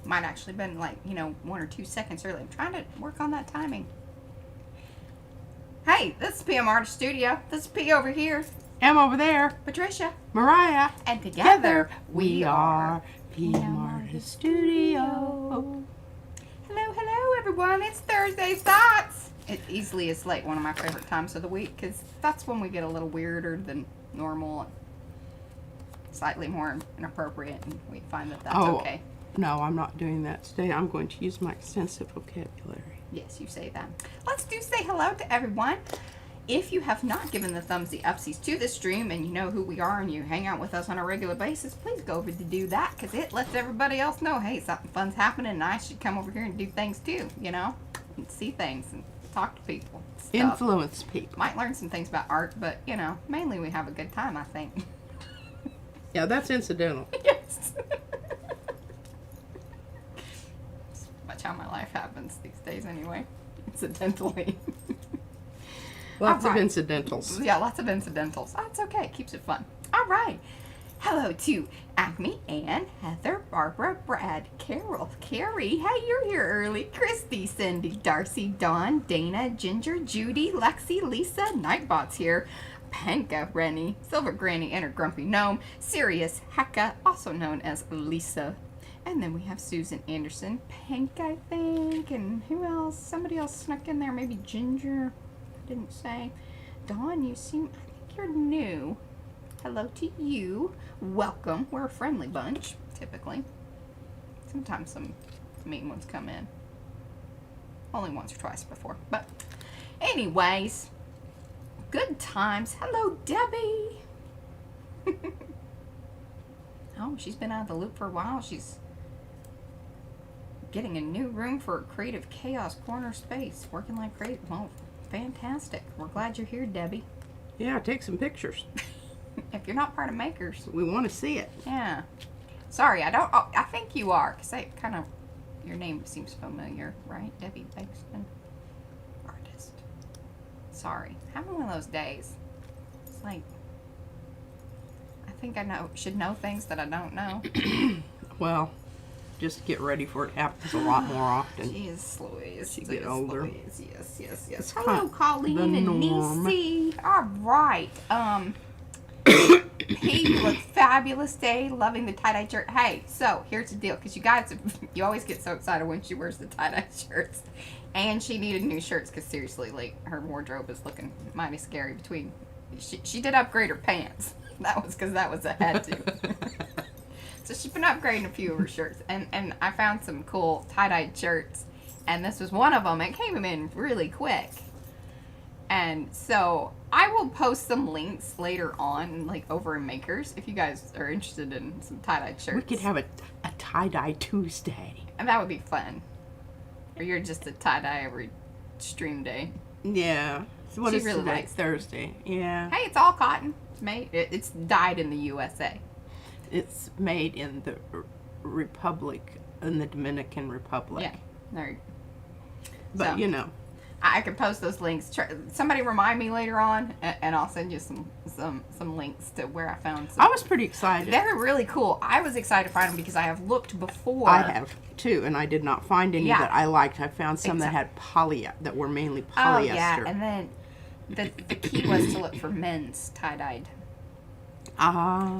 Might actually been like, 1 or 2 seconds early. I'm trying to work on that timing. Hey, this is PM Artist Studio. This is P over here. M over there. Patricia. Mariah. And together we are PM Artist Studio. Hello, everyone. It's Thursday Thoughts. It easily is like one of my favorite times of the week because that's when we get a little weirder than normal, slightly more inappropriate, and we find that that's okay. No, I'm not doing that today. I'm going to use my extensive vocabulary. Yes, you say that. Let's say hello to everyone. If you have not given the thumbsy upsies to this stream and you know who we are and you hang out with us on a regular basis, please go over to do that because it lets everybody else know, hey, something fun's happening and I should come over here and do things too, and see things and talk to people. Stuff. Influence people. Might learn some things about art, but, mainly we have a good time, I think. Yeah, that's incidental. Yes. That's much how my life happens these days anyway, incidentally. Lots of incidentals. Yeah, lots of incidentals. That's okay. It keeps it fun. All right. Hello to Acme, Ann, Heather, Barbara, Brad, Carol, Carrie. Hey, you're here early. Christy, Cindy, Darcy, Dawn, Dana, Ginger, Judy, Lexi, Lisa, Nightbot's here. Penka, Rennie, Silver Granny, and her Grumpy Gnome. Sirius, Hecka, also known as Lisa. And then we have Susan Anderson, Pink, I think. And who else? Somebody else snuck in there. Maybe Ginger. Didn't say. Dawn, I think you're new. Hello to you. Welcome. We're a friendly bunch, typically. Sometimes some mean ones come in. Only once or twice before. But anyways, good times. Hello, Debbie. Oh, she's been out of the loop for a while. She's getting a new room for Creative Chaos Corner Space. Working like crazy. Well, fantastic. We're glad you're here, Debbie. Yeah, take some pictures. If you're not part of Makers. We want to see it. Yeah. Sorry, I think you are, because your name seems familiar, right? Debbie Bexton. Artist. Sorry. Having one of those days. It's like, I think I should know things that I don't know. Well, just get ready for it. Happens a lot more often. Jeez Louise. You get older. Louise. Yes. It's Hello, Colleen and norm. Niecy. All right. He looked fabulous today. Loving the tie-dye shirt. Hey, so here's the deal. Because you guys, you always get so excited when she wears the tie-dye shirts. And she needed new shirts because seriously, like, her wardrobe is looking mighty scary between... She did upgrade her pants. That was because that was a had to. So she's been upgrading a few of her shirts, and I found some cool tie-dyed shirts, and this was one of them. It came in really quick, and so I will post some links later on, like over in Makers, if you guys are interested in some tie-dyed shirts. We could have a tie-dye Tuesday. And that would be fun. Or you're just a tie-dye every stream day. Yeah. So what She is really today? likes it. Thursday. Yeah. Hey, it's all cotton. It's made. It's dyed in the USA. It's made in the Dominican Republic. Yeah. There. But So, I can post those links. Somebody remind me later on, and I'll send you some links to where I found some. I was pretty excited. They're really cool. I was excited to find them because I have looked before. I have too, and I did not find any Yeah. that I liked. I found some that had that were mainly polyester. Oh yeah, and then the key was to look for men's tie-dyed.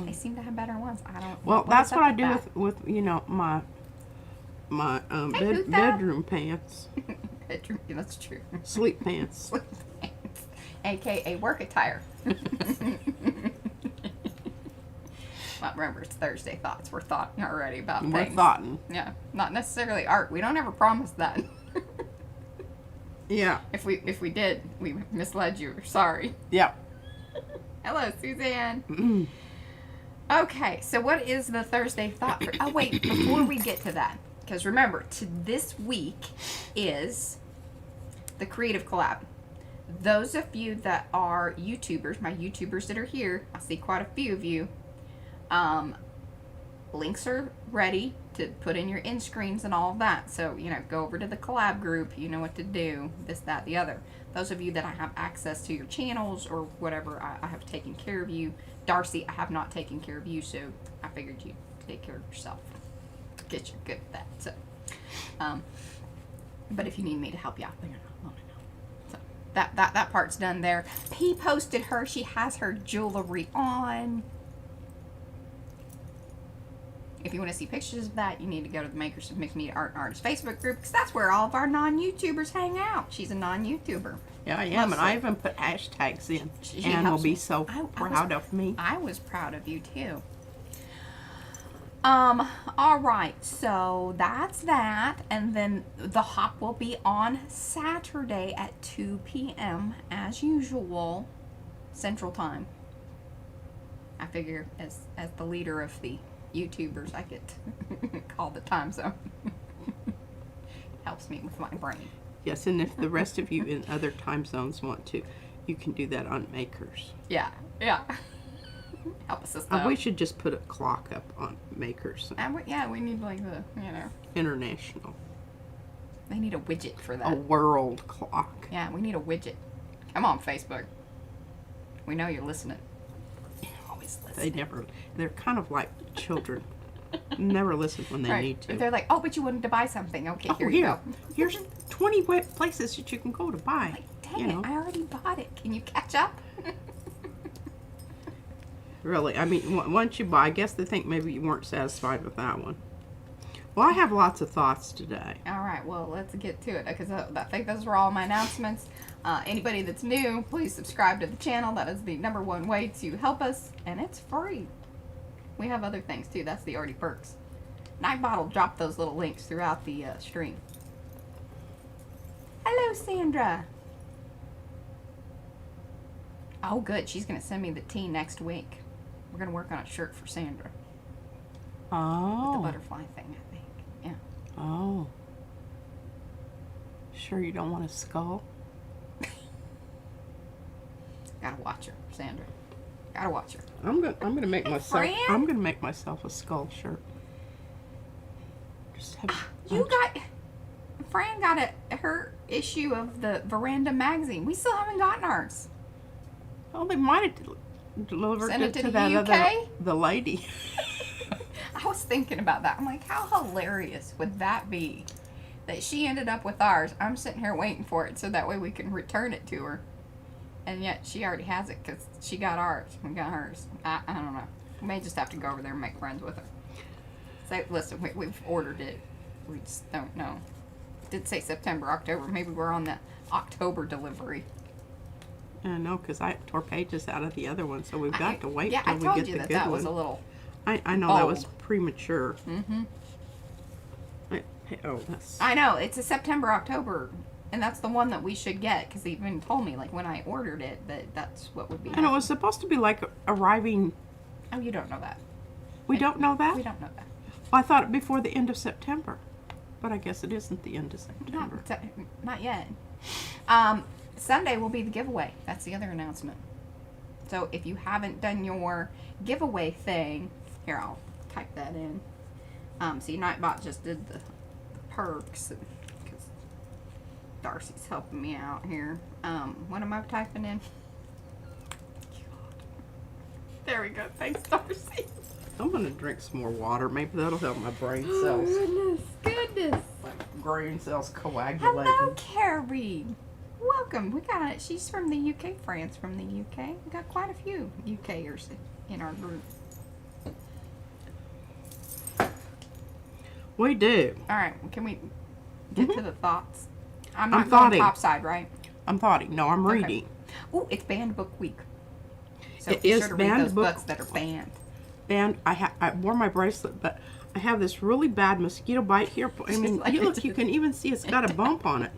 They seem to have better ones. I don't. Well, that's what I do that? with my Hey, bedroom pants, Bedroom. Yeah, that's true. sleep pants. AKA work attire. Well, remember, it's Thursday Thoughts. We're thoughting already about We're things. thoughting. Yeah, not necessarily art. We don't ever promise that. Yeah. If we did, we misled you. We're sorry. Yeah. Hello, Suzanne. Okay, so what is the Thursday thought? Oh, wait, before we get to that, because remember, this week is the Creative Collab. Those of you that are YouTubers, my YouTubers that are here, I see quite a few of you. Links are ready to put in your end screens and all of that. So, go over to the collab group. You know what to do. This, that, the other. Those of you that I have access to your channels or whatever, I have taken care of you. Darcy, I have not taken care of you, so I figured you'd take care of yourself. Because you're good at that. So, but if you need me to help you out, let me know. So that part's done there. P posted her. She has her jewelry on. If you want to see pictures of that, you need to go to the Makers of Mixed Media Art and Artists Facebook group, because that's where all of our non-YouTubers hang out. She's a non-YouTuber. Yeah, I am, and I even put hashtags in. She Anne will helps be me. so proud of me. I was proud of you too. All right, so that's that, and then the hop will be on Saturday at 2 p.m. as usual, Central Time. I figure as the leader of the YouTubers, I get called the time zone. Helps me with my brain. Yes, and if the rest of you in other time zones want to, you can do that on Makers. Yeah. Help us out. We should just put a clock up on Makers. We need like the, International. They need a widget for that. A world clock. Yeah, we need a widget. Come on, Facebook. We know you're listening. Always listening. They're kind of like children. Never listen when they need to. They're like, oh, but you wanted to buy something. Okay, here you go. Here's 20 places that you can go to buy. Like, dang it, I already bought it. Can you catch up? Really, I mean, once you buy, I guess they think maybe you weren't satisfied with that one. Well, I have lots of thoughts today. All right, well, let's get to it, because I think those were all my announcements. Anybody that's new, please subscribe to the channel. That is the #1 way to help us, and it's free. We have other things, too. That's the Arty Perks. Nightbot will drop those little links throughout the stream. Hello, Sandra. Oh, good. She's going to send me the tea next week. We're going to work on a shirt for Sandra. Oh. With the butterfly thing, I think. Yeah. Oh. Sure you don't want a skull? Gotta watch her, Sandra. Gotta watch her. I'm gonna make myself. Fran? I'm gonna make myself a skull shirt. Just have. Fran got her issue of the Veranda magazine. We still haven't gotten ours. Oh, they might have delivered Send it to the that UK? the lady. I was thinking about that. I'm like, how hilarious would that be? That she ended up with ours. I'm sitting here waiting for it so that way we can return it to her. And yet she already has it because she got ours. We got hers. I don't know. We may just have to go over there and make friends with her. So, listen, we've ordered it. We just don't know. It did say September, October. Maybe we're on the October delivery. I know, because I tore pages out of the other one, so we've got to wait till we get the good one. Yeah, I told you that was a little I know bold. That was premature. Mm-hmm. I know. It's a September, October, and that's the one that we should get, because they even told me, like, when I ordered it, that's what would be And it was supposed to be, like, arriving... Oh, you don't know that. We don't know that? We don't know that. Well, I thought it before the end of September. But I guess it isn't the end of September. Not yet. Sunday will be the giveaway. That's the other announcement. So if you haven't done your giveaway thing, here, I'll type that in. See, Nightbot just did the perks, because Darcy's helping me out here. What am I typing in? There we go. Thanks, Darcy. I'm going to drink some more water. Maybe that'll help my brain cells. Oh, goodness. My brain cells coagulating. Hello, Carrie. Welcome. We got she's from the UK, France from the UK. We got quite a few UKers in our group. We do. All right, can we get to the thoughts? I'm thoughting. going topside, right? I'm thoughting. No, I'm reading. Oh, it's banned book week. So It be is sure to read banned those book- books that are banned. And I wore my bracelet, but I have this really bad mosquito bite here. I mean, you can even see it's got a bump on it.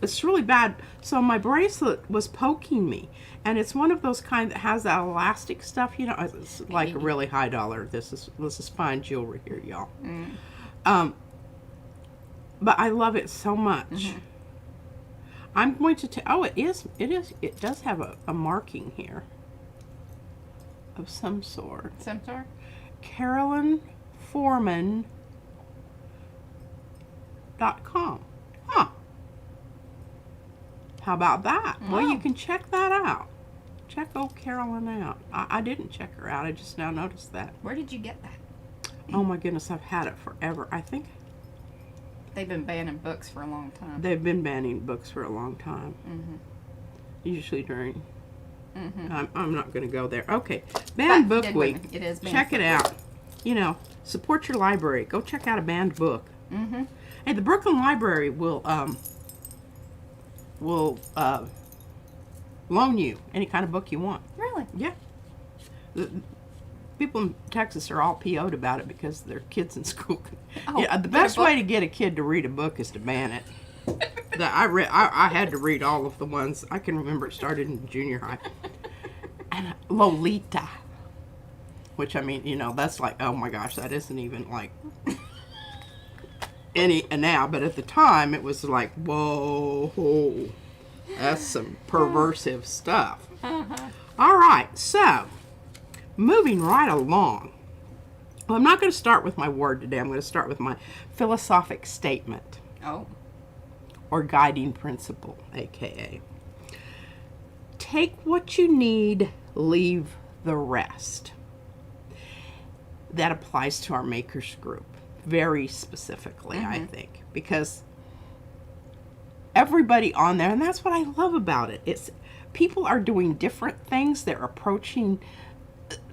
It's really bad. So my bracelet was poking me. And it's one of those kind that has that elastic stuff, you know. It's like really high dollar. This is fine jewelry here, y'all. But I love it so much. Mm-hmm. I'm going to it does have a marking here of some sort. Some sort? CarolynForeman.com. Huh. How about that? Wow. Well, you can check that out. Check old Carolyn out. I didn't check her out. I just now noticed that. Where did you get that? Oh my goodness, I've had it forever. I think They've been banning books for a long time. they've been banning books for a long time. Usually during. I'm not going to go there. Okay, Banned Book Week. It is banned. Check it out. You know, support your library. Go check out a banned book. Hey, the Brooklyn Library will loan you any kind of book you want. Really? Yeah. The people in Texas are all PO'd about it because their kids in school. Oh, Yeah, the best way to get a kid to read a book is to ban it. I had to read all of the ones. I can remember it started in junior high. And Lolita. Which, I mean, you know, that's like, oh my gosh, that isn't even like any now. But at the time, it was like, whoa, that's some perversive stuff. All right, so moving right along. Well, I'm not going to start with my word today. I'm going to start with my philosophic statement. Oh. Or guiding principle, aka take what you need, leave the rest. That applies to our makers group very specifically, I think, because everybody on there, and that's what I love about it, it's people are doing different things. They're approaching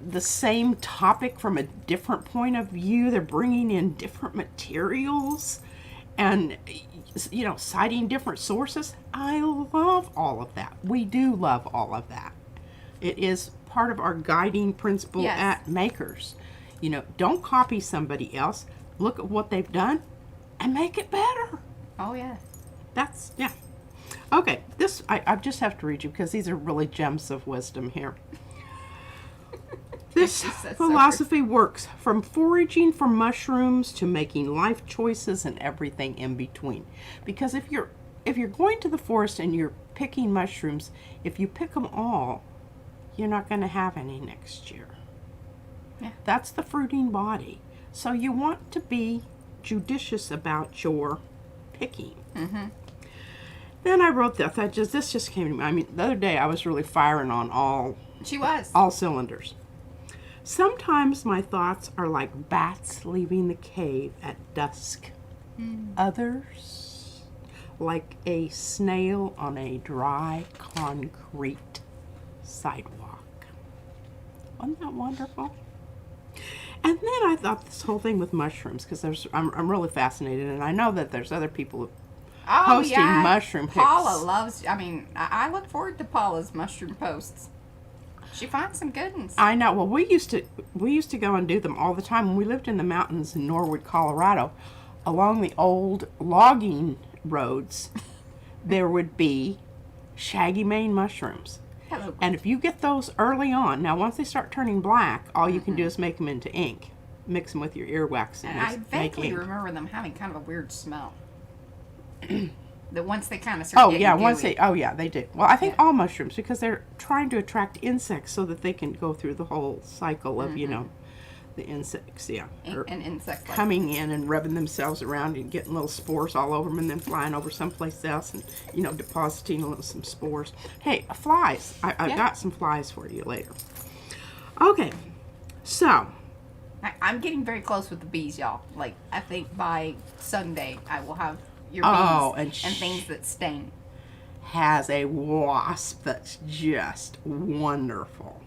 the same topic from a different point of view. They're bringing in different materials and, you know, citing different sources. I love all of that. We do love all of that. It is part of our guiding principle at Makers. You know, don't copy somebody else. Look at what they've done and make it better. Oh, yeah. That's, yeah. Okay, this, I just have to read you because these are really gems of wisdom here. This philosophy works from foraging for mushrooms to making life choices and everything in between. Because if you're going to the forest and you're picking mushrooms, if you pick them all, you're not going to have any next year. Yeah. That's the fruiting body. So you want to be judicious about your picking. Then I wrote that. This just came to me. I mean, the other day I was really firing on all cylinders. Sometimes my thoughts are like bats leaving the cave at dusk. Others, like a snail on a dry concrete sidewalk. Wasn't that wonderful? And then I thought this whole thing with mushrooms, because I'm really fascinated, and I know that there's other people posting mushroom pics. Paula loves, I mean, I look forward to Paula's mushroom posts. She finds some good ones. I know. Well, we used to go and do them all the time when we lived in the mountains in Norwood, Colorado. Along the old logging roads, there would be shaggy mane mushrooms. Hello. And if you get those early on, now once they start turning black, all you can do is make them into ink. Mix them with your earwax and I make vaguely ink. remember them having kind of a weird smell. That once they kind of start getting gooey. They do. Well, I think all mushrooms, because they're trying to attract insects so that they can go through the whole cycle of, you know, the insects, And insects like coming in and rubbing themselves around and getting little spores all over them and then flying over someplace else and, you know, depositing some spores. Hey, flies. I've got some flies for you later. Okay, so. I'm getting very close with the bees, y'all. Like, I think by Sunday I will have your bees and things that sting. Has a wasp that's just wonderful.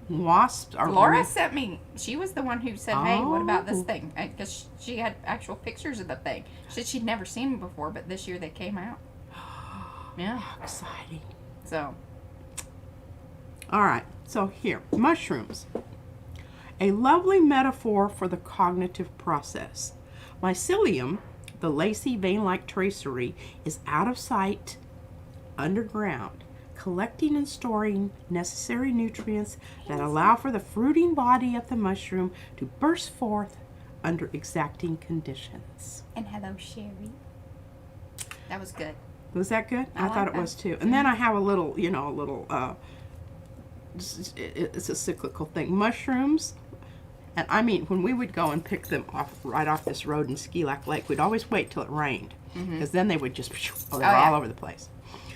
Wasps are. Laura sent me. She was the one who said, "Hey, what about this thing?" Because she had actual pictures of the thing. She said she'd never seen them before, but this year they came out. Yeah, How exciting! So, all right. So here, mushrooms. A lovely metaphor for the cognitive process. Mycelium, the lacy vein-like tracery, is out of sight, underground, collecting and storing necessary nutrients that allow for the fruiting body of the mushroom to burst forth under exacting conditions. and hello, Sherry. That was good. Was that good? I like thought it that. was too. And then I have a little, it's a cyclical thing. Mushrooms. And I mean, when we would go and pick them right off this road in Ski Lake, we'd always wait till it rained, because then they would just, they're all over the place.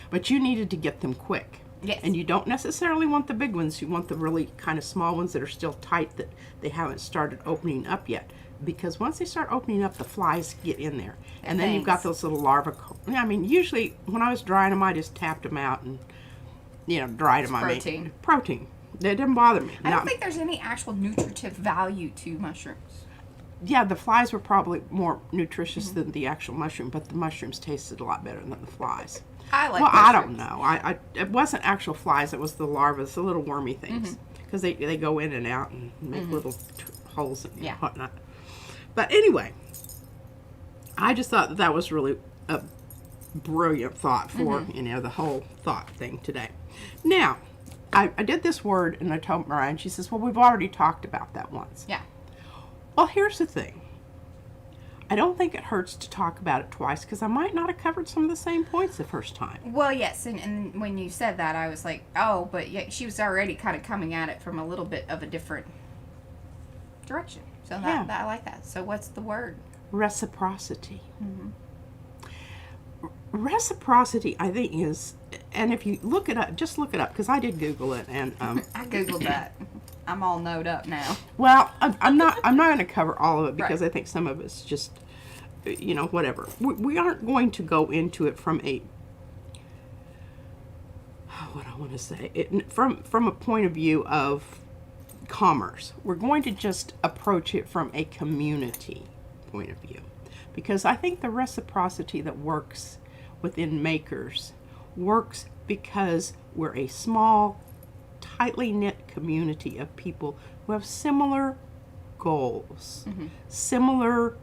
But you needed to get them quick. Yes. And you don't necessarily want the big ones. You want the really kind of small ones that are still tight, that they haven't started opening up yet. because once they start opening up, the flies get in there. And then you've Thanks. got those little larvae. I mean, usually when I was drying them, I just tapped them out and, dried them. Protein. Protein. It didn't bother me. I don't think there's any actual nutritive value to mushrooms. Yeah, the flies were probably more nutritious than the actual mushroom, but the mushrooms tasted a lot better than the flies. I like Well, I don't mushrooms. know. It wasn't actual flies. It was the larvae, the little wormy things, because they go in and out and make little holes and Yeah. whatnot. But anyway, I just thought that was really a brilliant thought for the whole thought thing today. Now, I did this word and I told Mariah, and she says, "Well, we've already talked about that once." Yeah. Well, here's the thing. I don't think it hurts to talk about it twice because I might not have covered some of the same points the first time. Well, yes, and when you said that, I was like, oh, but yeah, she was already kind of coming at it from a little bit of a different direction. So Yeah. I like that. So what's the word? Reciprocity. Reciprocity, I think, is, and if you look it up, just look it up because I did Google it, and I googled that. I'm all knowed up now. well, I'm not going to cover all of it because Right. I think some of it's just, whatever. We aren't going to go into it from a, what I want to say, from a point of view of commerce. We're going to just approach it from a community point of view, because I think the reciprocity that works within makers works because we're a small, tightly knit community of people who have similar goals, similar.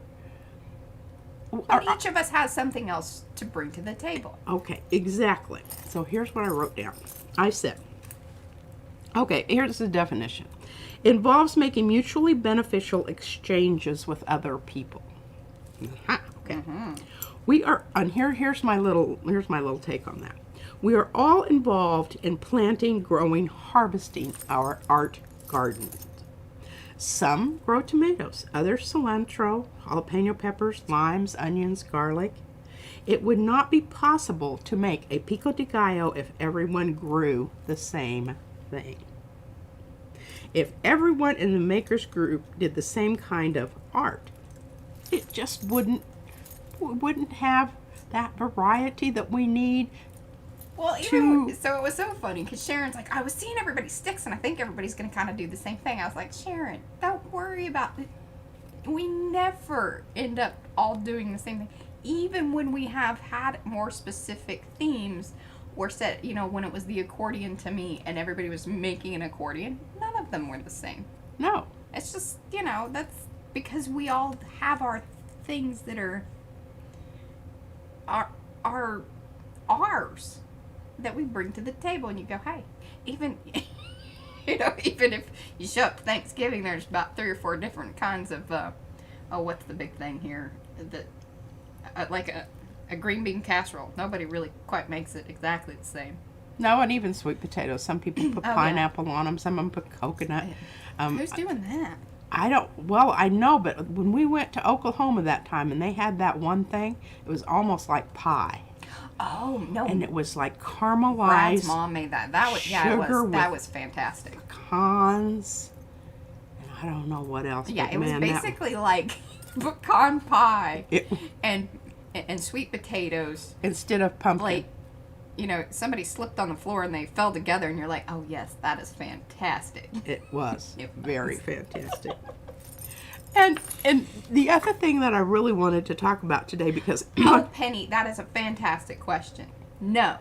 But each of us has something else to bring to the table. Okay, exactly. So here's what I wrote down. I said, okay, here's the definition. Involves making mutually beneficial exchanges with other people. Okay. We are, and here's my little take on that. We are all involved in planting, growing, harvesting our art garden. Some grow tomatoes, others cilantro, jalapeno peppers, limes, onions, garlic. It would not be possible to make a pico de gallo if everyone grew the same thing. If everyone in the makers group did the same kind of art, it just wouldn't have that variety that we need. Well, so it was so funny because Sharon's like, I was seeing everybody's sticks and I think everybody's going to kind of do the same thing. I was like, Sharon, don't worry about it. We never end up all doing the same thing. Even when we have had more specific themes or set, when it was the accordion to me and everybody was making an accordion, none of them were the same. No. It's just, that's because we all have our things that are ours that we bring to the table, and you go, hey, even even if you show up to Thanksgiving, there's about 3 or 4 different kinds of what's the big thing here, that like a green bean casserole. Nobody really quite makes it exactly the same. No, and even sweet potatoes. Some people put Oh, yeah. pineapple on them. Some of them put coconut. Who's doing that? I know, but when we went to Oklahoma that time and they had that one thing, it was almost like pie. Oh no! And it was like Brad's caramelized mom made that. That was that was fantastic. pecans, and I don't know what else. Yeah, but it was man, that- basically like pecan pie it, and sweet potatoes. instead of pumpkin. Like, somebody slipped on the floor and they fell together, and you're like, oh yes, that is fantastic. It was It was. very fantastic. And the other thing that I really wanted to talk about today, because Oh, Penny, that is a fantastic question. No.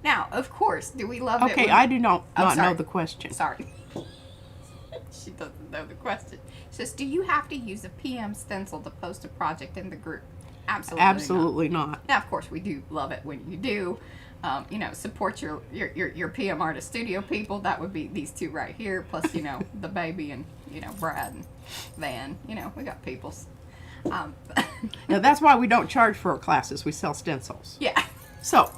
Now, of course, do we love it? okay, when- I do not know sorry. the question. Sorry. She doesn't know the question. She says, do you have to use a PM stencil to post a project in the group? Absolutely. Not. Absolutely not. Now, of course, we do love it when you do. Support your PM Artist Studio people. That would be these two right here, plus the baby and Brad and Van. We got peoples. Now that's why we don't charge for our classes. We sell stencils. Yeah. So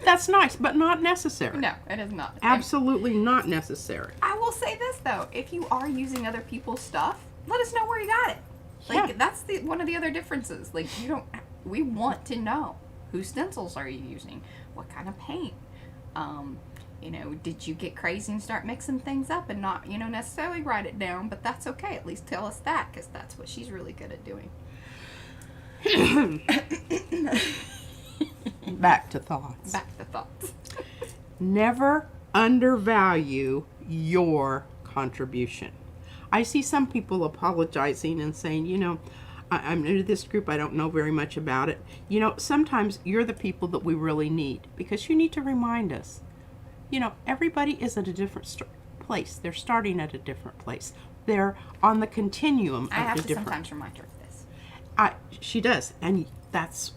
that's nice, but not necessary. No, it is not. Absolutely not necessary. I will say this though: if you are using other people's stuff, let us know where you got it. Like Yeah. that's one of the other differences. Like we want to know whose stencils are you using, what kind of paint, You know, did you get crazy and start mixing things up and not, you know, necessarily write it down? But that's okay. At least tell us that, because that's what she's really good at doing. Back to thoughts. Back to thoughts. Never undervalue your contribution. I see some people apologizing and saying, you know, I'm new to this group, I don't know very much about it. You know, sometimes you're the people that we really need, because you need to remind us. You know, everybody is at a different place. They're starting at a different place. They're on the continuum I of have the to different. sometimes remind her of this. She does, and that's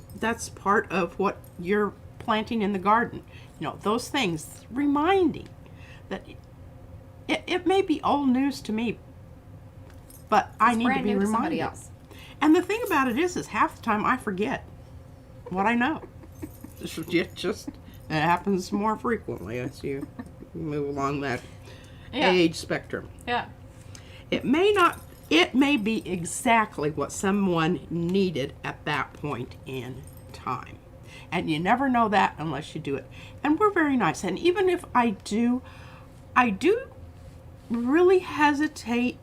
part of what you're planting in the garden. You know, those things, reminding that it may be old news to me, but I need to be reminded. Somebody else. And the thing about it is half the time I forget what I know. It happens more frequently as you move along that age spectrum. Yeah. It may be exactly what someone needed at that point in time. And you never know that unless you do it. And we're very nice. And even if I do really hesitate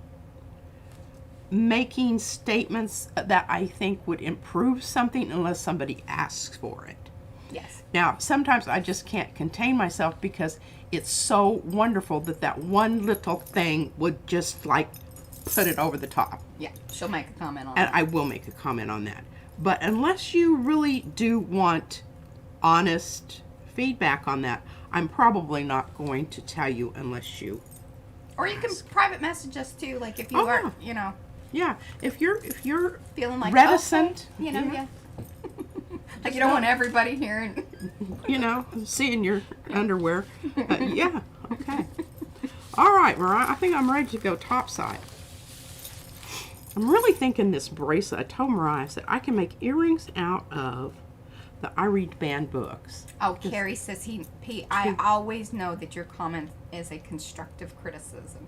making statements that I think would improve something unless somebody asks for it. Yes. Now, sometimes I just can't contain myself because it's so wonderful that one little thing would just like put it over the top. Yeah, she'll make a comment on And that. I will make a comment on that. But unless you really do want honest feedback on that, I'm probably not going to tell you unless you Or you can private message us too, like if you Oh, are, yeah. you know, Yeah, if you're feeling like reticent, okay, you know, yeah. yeah. Like you don't want everybody hearing. you know, seeing your underwear. Yeah, okay. All right, Mariah, I think I'm ready to go topside. I'm really thinking this bracelet. I told Mariah, I said, I can make earrings out of the I Read Band books. Oh, Carrie says I always know that your comment is a constructive criticism.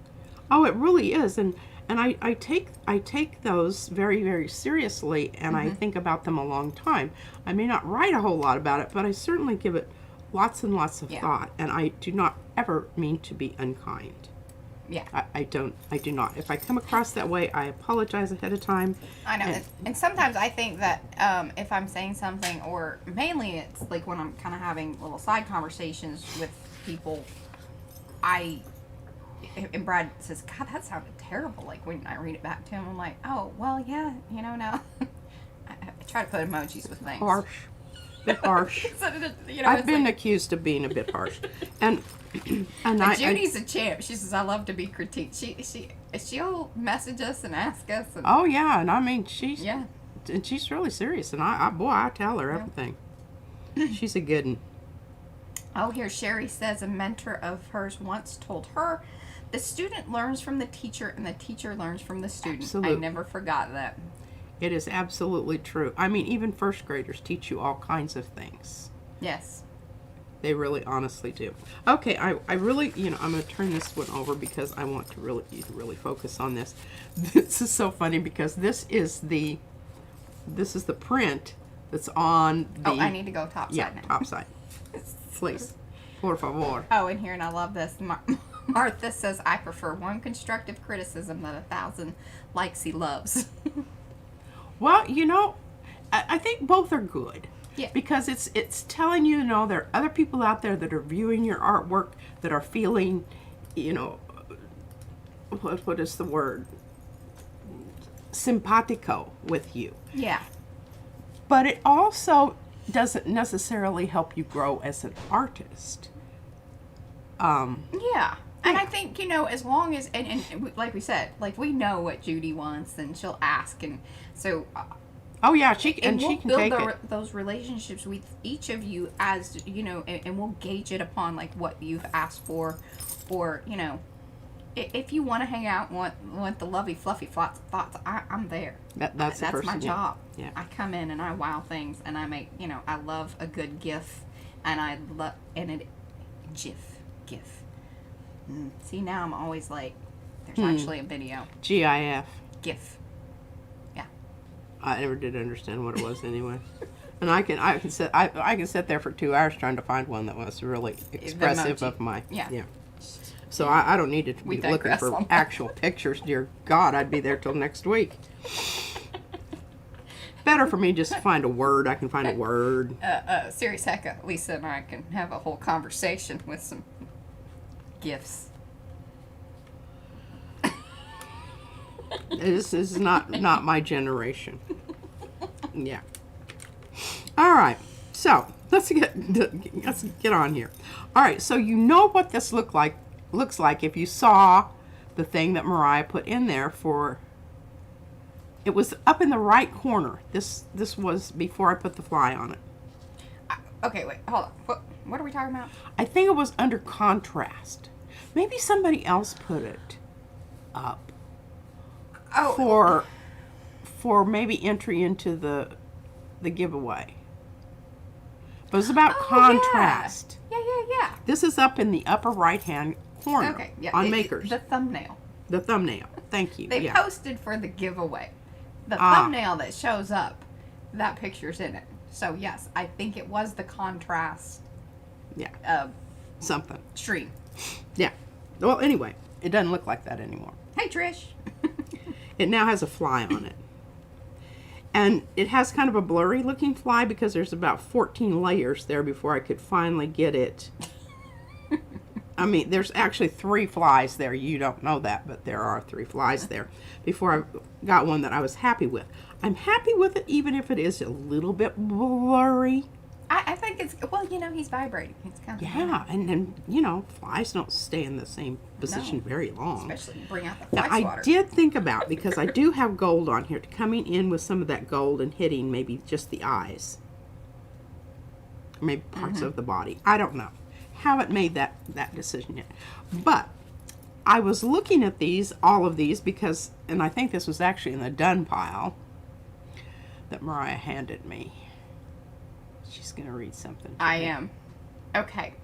Oh, it really is, and I take those very, very seriously, and I think about them a long time. I may not write a whole lot about it, but I certainly give it lots and lots of thought, and I do not ever mean to be unkind. Yeah. I do not. If I come across that way, I apologize ahead of time. I know. And sometimes I think that if I'm saying something, or mainly it's like when I'm kind of having little side conversations with people, and Brad says, God, that sounded terrible. Like when I read it back to him, I'm like, oh, well, yeah, you know, now. I try to put emojis with things. Harsh. Bit harsh. So, you know, I've been accused of being a bit harsh. And Judy's a champ. She says, I love to be critiqued. She'll message us and ask us. And, oh, yeah, and I mean, she's really serious. And I tell her everything. She's a good one. Oh, here Sherry says a mentor of hers once told her, the student learns from the teacher and the teacher learns from the student. Absolutely. I never forgot that. It is absolutely true. I mean, even first graders teach you all kinds of things. Yes. They really honestly do. Okay, I really, you know, I'm going to turn this one over because I want to really focus on this. This is so funny because this is the print that's on the... Oh, I need to go topside now. Topside. Please. Por favor. Oh, and here, and I love this. Martha says, I prefer one constructive criticism than 1,000 likes he loves. Well, you know, I think both are good. Yeah. Because it's telling you, there are other people out there that are viewing your artwork that are feeling, what is the word? Simpatico with you. Yeah. But it also doesn't necessarily help you grow as an artist. Yeah. And I think, as long as, and like we said, like we know what Judy wants, and she'll ask, and so... Oh yeah, she can we'll take build those relationships with each of you as, and we'll gauge it upon like what you've asked for, or, if you want to hang out and want the lovey fluffy thoughts, I'm there. That's my job. Yeah. I come in and I wow things, and I make, I love a good GIF, and I love, GIF. See, now I'm always like, there's actually a video. GIF. GIF. Yeah. I never did understand what it was anyway. And I can sit there for 2 hours trying to find one that was really expressive of my Yeah. So I don't need to be looking digress for on that. actual pictures. Dear God, I'd be there till next week. Better for me just to find a word. I can find a word. Serious heck, Lisa and I can have a whole conversation with some gifts. This is not my generation. Yeah. All right. So let's get on here. All right. So you know what this looks like if you saw the thing that Mariah put in there for. It was up in the right corner. This was before I put the fly on it. Okay, wait, hold on. What are we talking about? I think it was under contrast. Maybe somebody else put it up. Oh, for maybe entry into the giveaway. But it's about contrast. Yeah. This is up in the upper right hand corner. Okay, yeah. On Makers. The thumbnail. The thumbnail. Thank you. They posted for the giveaway. The thumbnail that shows up, that picture's in it. So yes, I think it was the contrast. Yeah. Something. Stream. Yeah. Well, anyway, it doesn't look like that anymore. Hey, Trish. It now has a fly on it. And it has kind of a blurry looking fly because there's about 14 layers there before I could finally get it. I mean, there's actually 3 flies there. You don't know that, but there are 3 flies there before I got one that I was happy with. I'm happy with it even if it is a little bit blurry. I think it's, well, he's vibrating. It's kind of And flies don't stay in the same position very long. Especially bring out the Now, fly I swatter. did think about, because I do have gold on here, coming in with some of that gold and hitting maybe just the eyes. Or maybe parts of the body. I don't know. Haven't made that decision yet. But I was looking at all of these, because, and I think this was actually in the done pile that Mariah handed me. She's going to read something. I am. Okay.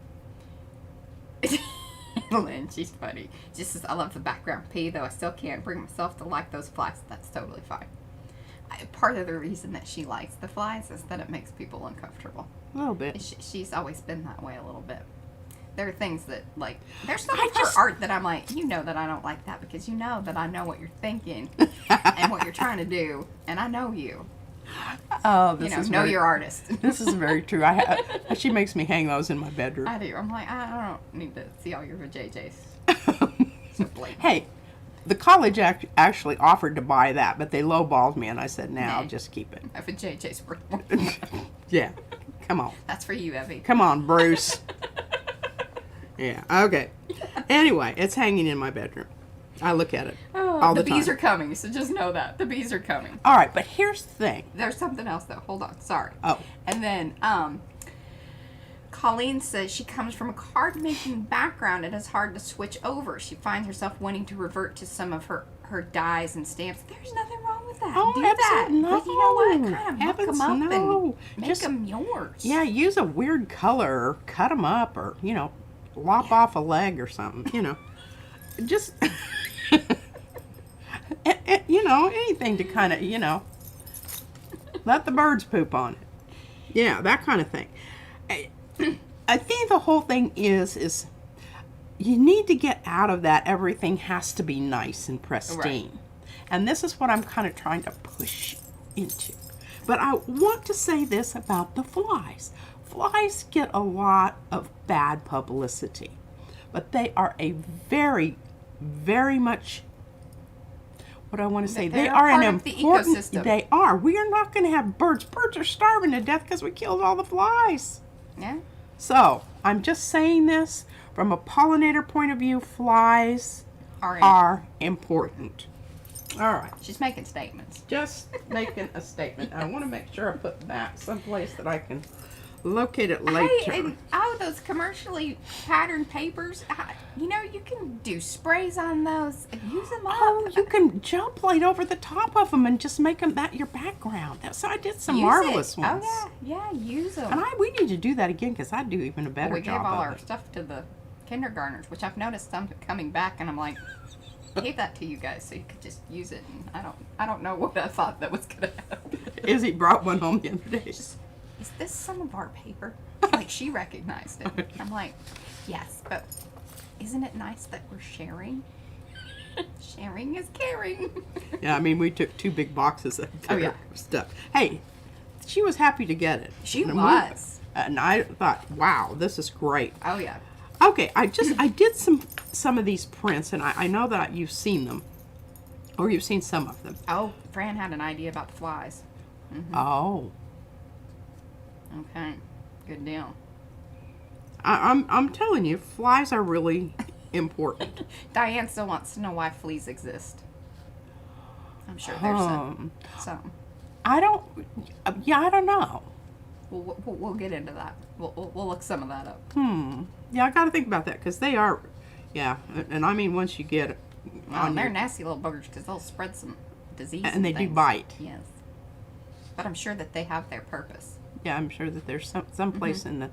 Lynn, she's funny. Just says, I love the background P, though I still can't bring myself to like those flies. That's totally fine. Part of the reason that she likes the flies is that it makes people uncomfortable. A little bit. She's always been that way a little bit. There are things that, like, there's some of her art that I'm like, that I don't like that, because that I know what you're thinking and what you're trying to do, and I know you. Oh, this is know your artist. This is very true. She makes me hang those in my bedroom. I do. I'm like, I don't need to see all your vajayjays. So blatant. Hey, the college actually offered to buy that, but they lowballed me, and I said, "No, I'll just keep it." A vajayjay's worth more. Yeah, come on. That's for you, Evie. Come on, Bruce. Yeah. Okay. Anyway, it's hanging in my bedroom. I look at it all the time. The bees are coming, so just know that. The bees are coming. All right, but here's the thing. There's something else, though. Hold on. Sorry. Oh. And then, Colleen says she comes from a card-making background and it's hard to switch over. She finds herself wanting to revert to some of her dies and stamps. There's nothing wrong with that. Oh, do that. absolutely But you know what? Kind of muck Heavens, them up no. and make Just- them yours. Yeah, use a weird color, or cut them up, or, lop off a leg or something, Just, anything to kind of, let the birds poop on it. Yeah, that kind of thing. I think the whole thing is you need to get out of that everything has to be nice and pristine. Right. And this is what I'm kind of trying to push into. But I want to say this about the flies. Flies get a lot of bad publicity, but they are a very, very much, what I want to say, they are an important, ecosystem. They are. We are not going to have birds. Birds are starving to death because we killed all the flies. Yeah. So, I'm just saying this from a pollinator point of view, flies are important. All right. She's making statements. Just making a statement. I want to make sure I put that someplace that I can locate it later. Hey, and those commercially patterned papers, you can do sprays on those and use them up. Oh, you can jump right over the top of them and just make them that your background. So I did some marvelous ones. Oh, yeah, use them. And we need to do that again because I do even a better we job gave all of our it. stuff to the kindergartners, which I've noticed some coming back, and I'm like, I gave that to you guys so you could just use it. And I don't know what I thought that was gonna happen. Izzy brought one home the other day. is this some of our paper? Like, she recognized it. I'm like, yes, but isn't it nice that we're sharing? Sharing is caring. Yeah, I mean, we took 2 big boxes of stuff. Hey, she was happy to get it. She was. And I thought, wow, this is great. Oh, yeah. Okay, I did some of these prints, and I know that you've seen them, or you've seen some of them. Oh, Fran had an idea about the flies. Mm-hmm. Oh. Okay, good deal. I'm telling you, flies are really important. Diane still wants to know why fleas exist. I'm sure there's some. I don't. Yeah, I don't know. We'll get into that. We'll look some of that up. Yeah, I got to think about that because they are. Yeah, and I mean once you get. They're nasty little buggers because they'll spread some disease. And they things. do bite. Yes. But I'm sure that they have their purpose. Yeah, I'm sure that there's some place in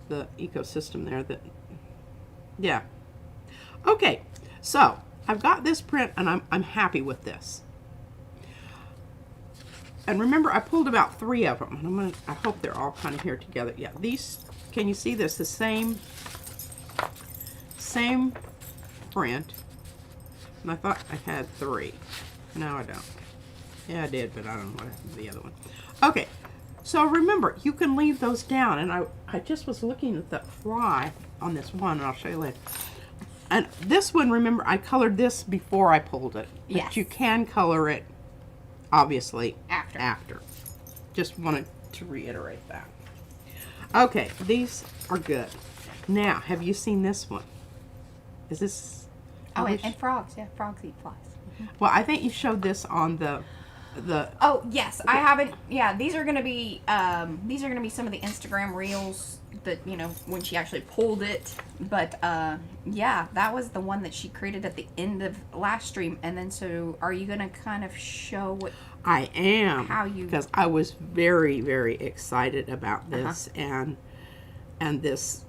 the ecosystem there that. Yeah. Okay, so I've got this print and I'm happy with this. And remember, I pulled about 3 of them, and I hope they're all kind of here together. Yeah, these. Can you see this? The same print. And I thought I had 3. No, I don't. Yeah, I did, but I don't know what happened to the other one. Okay, so remember, you can leave those down. And I just was looking at the fly on this one, and I'll show you later. And this one, remember, I colored this before I pulled it. But yes. You can color it, obviously, after. Just wanted to reiterate that. Okay, these are good. Now, have you seen this one? Is this... Oh, and frogs. Yeah, frogs eat flies. Well, I think you showed this on the Oh, yes. I haven't... Yeah, these are going to be some of the Instagram reels that, you know, when she actually pulled it. But, yeah, that was the one that she created at the end of last stream. And then, so, are you going to kind of show what... I am. How you... Because I was very, very excited about this and this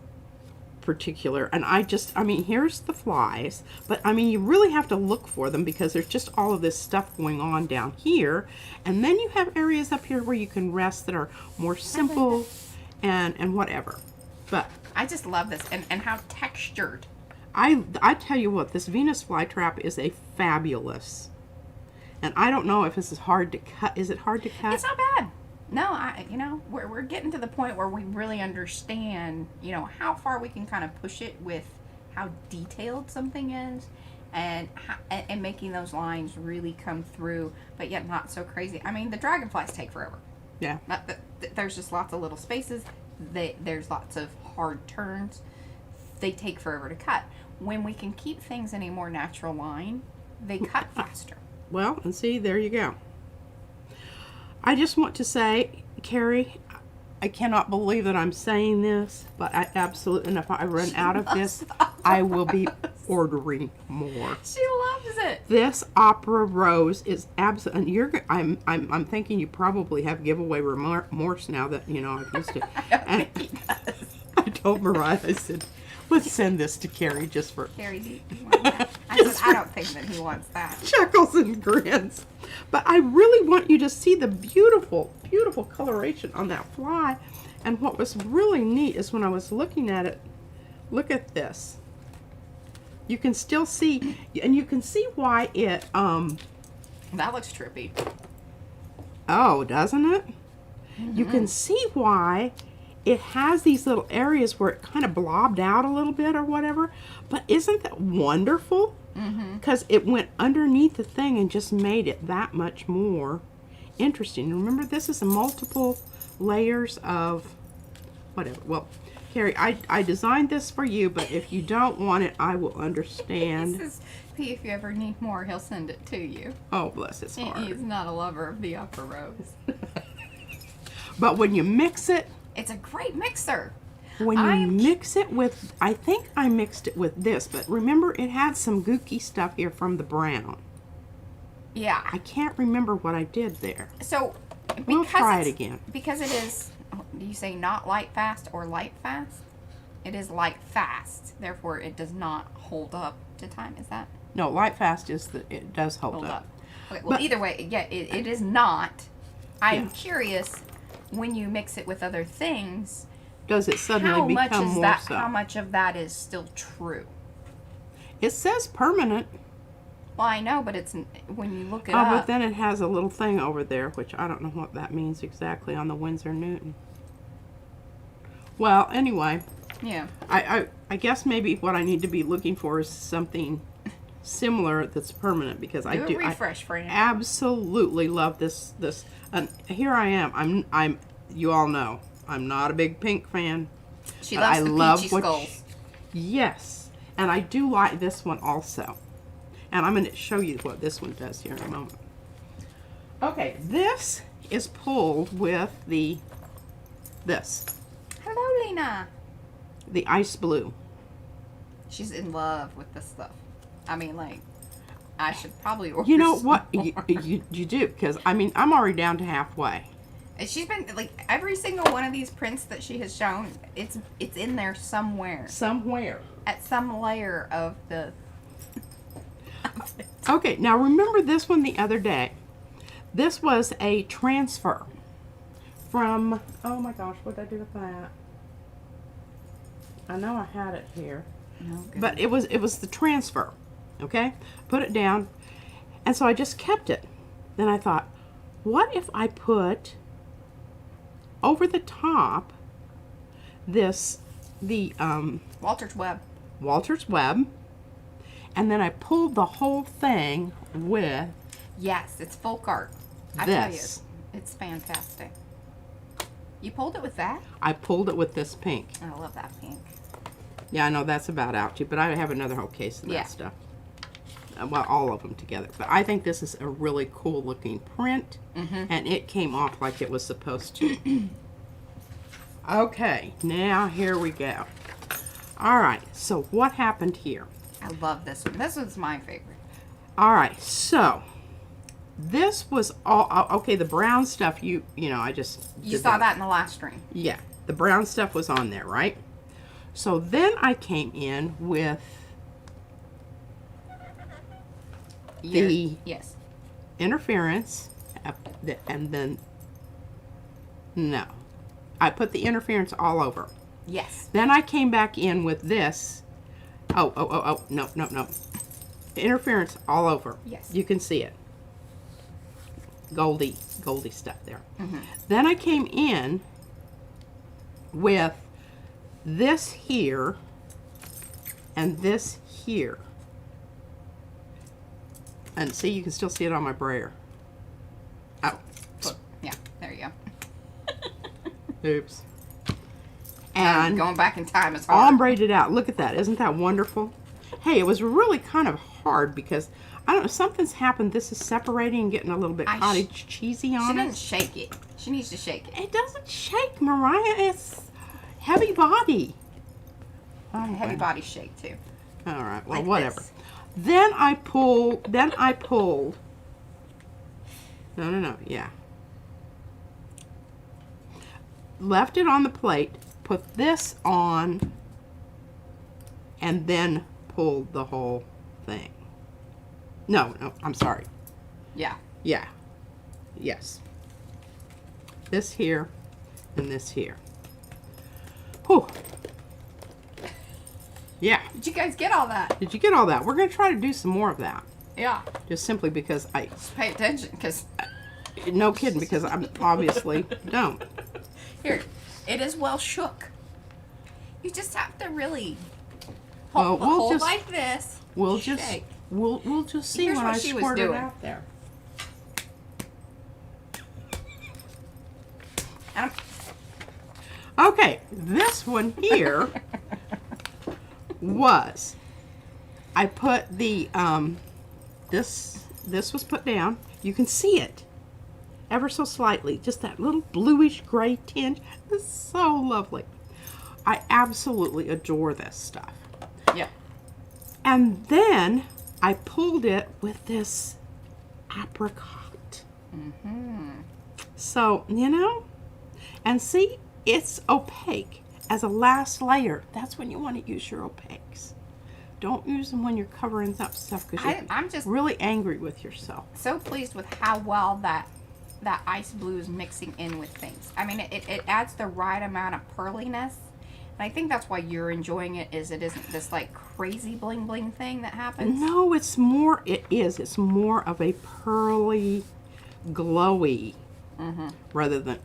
particular, and I mean, here's the flies, but I mean, you really have to look for them because there's just all of this stuff going on down here, and then you have areas up here where you can rest that are more simple and whatever. But I just love this and how textured. I tell you what, this Venus flytrap is a fabulous, and I don't know if this is hard to cut. Is it hard to cut? It's not bad. No, you know, we're getting to the point where we really understand, you know, how far we can kind of push it with how detailed something is, and making those lines really come through, but yet not so crazy. I mean, the dragonflies take forever. Yeah. There's just lots of little spaces. There's lots of hard turns. They take forever to cut. When we can keep things in a more natural line, they cut faster. Well, and see, there you go. I just want to say, Carrie, I cannot believe that I'm saying this, but I absolutely, and if I run out of this, I will be ordering more. She loves it. This Opera Rose is absolutely, and I'm thinking you probably have giveaway remorse now that, you know, I've used it. And I told Mariah, I said, let's send this to Carrie just for... Carrie, do you want that? I said, I don't think that he wants that. Chuckles and grins. But I really want you to see the beautiful, beautiful coloration on that fly. And what was really neat is when I was looking at it, look at this. You can still see, and you can see why it, That looks trippy. Oh, doesn't it? Mm-hmm. You can see why it has these little areas where it kind of blobbed out a little bit or whatever. But isn't that wonderful? Because it went underneath the thing and just made it that much more interesting. Remember, this is a multiple layers of whatever. Well, Carrie, I designed this for you, but if you don't want it, I will understand. This is P. If you ever need more, he'll send it to you. Oh, bless his heart. He's not a lover of the Opera Rose. But when you mix it, it's a great mixer. When you mix it with, I think I mixed it with this, but remember it had some gooky stuff here from the brown. Yeah. I can't remember what I did there. So, we'll try it again. Because it is, do you say not light fast or light fast? It is light fast. Therefore, it does not hold up to time. Is that? No, light fast is that it does hold up. Okay, well, either way, yeah, it is not. I'm curious. When we can keep things in a more natural line, they cut faster. But when you mix it with, I think I mixed it with this, but remember it had some gooky stuff here from the brown. Yeah. I can't remember what I did there. So, we'll try it again. when you mix it with other things, Does it suddenly become more so? How much of that is still true? It says permanent. Well, I know, but it's when you look it Oh, up. but then it has a little thing over there, which I don't know what that means exactly on the Winsor Newton. Well, anyway, Yeah. I guess maybe what I need to be looking for is something similar that's permanent, because I Do a refresh, Fran. absolutely love this. And here I am. I'm. You all know I'm not a big pink fan. She but loves I the love peachy what skulls. Yes, and I do like this one also. And I'm going to show you what this one does here in a moment. Okay, this is pulled with this, Hello, Lena. the ice blue. She's in love with this stuff. I mean, like, I should probably order You know some what? more. You do, because I mean, I'm already down to halfway. And she's been, like, every single one of these prints that she has shown, it's in there somewhere. Somewhere. At some layer of the... Okay, now remember this one the other day. This was a transfer from, oh my gosh, what did I do with that? I know I had it here. No, good. But it was the transfer, okay? Put it down, and so I just kept it. Then I thought, what if I put over the top the Walter's Web. Walter's Web, and then I pulled the whole thing with Yes, it's folk art. I tell you, it's fantastic. You pulled it with that? I pulled it with this pink. I love that pink. Yeah, I know that's about out too, but I have another whole case of that Yeah. stuff. Well, all of them together. But I think this is a really cool looking print, and it came off like it was supposed to. Okay, now here we go. All right, so what happened here? I love this one. This one's my favorite. All right, so this was all okay. The brown stuff, you know, I just You did saw that in the last stream. Yeah, the brown stuff was on there, right? So then I came in with the Yes. interference, and then no, I put the interference all over. Yes. Then I came back in with this. Oh, no. Interference all over. Yes. You can see it. Goldy stuff there. Then I came in with this here and this here. And see, you can still see it on my brayer. Oh, Yeah, there you go. oops. And Going back in time is hard. ombreed out. Look at that. Isn't that wonderful? Hey, it was really kind of hard because, I don't know, something's happened. This is separating and getting a little bit cottage cheesy She on doesn't it. shake it. She needs to shake it. It doesn't shake, Mariah. It's heavy body. Heavy body shake too. All right, well, Like whatever. this. Then I pulled. No, yeah. Left it on the plate, put this on, and then pulled the whole thing. No, I'm sorry. Yeah. Yeah. Yes. This here and this here. Whew. Yeah. Did you guys get all that? Did you get all that? We're going to try to do some more of that. Yeah. Just simply because Just pay attention, because no kidding, because I obviously don't. here, it is well shook. You just have to really Well, hold like this. We'll shake. just see Here's when what I she was squirt it doing. out there. And Okay, this one here was, I put the this was put down. You can see it ever so slightly, just that little bluish gray tinge. It's so lovely. I absolutely adore this stuff. yeah. And then I pulled it with this apricot. So, you know, and see, it's opaque as a last layer. That's when you want to use your opaques. Don't use them when you're covering up stuff, because you're I'm just really angry with yourself. so pleased with how well that that ice blue is mixing in with things. I mean, it adds the right amount of pearliness. And I think that's why you're enjoying it, is it isn't this like crazy bling bling thing that happens. No, it's more, it's more of a pearly, glowy, rather than,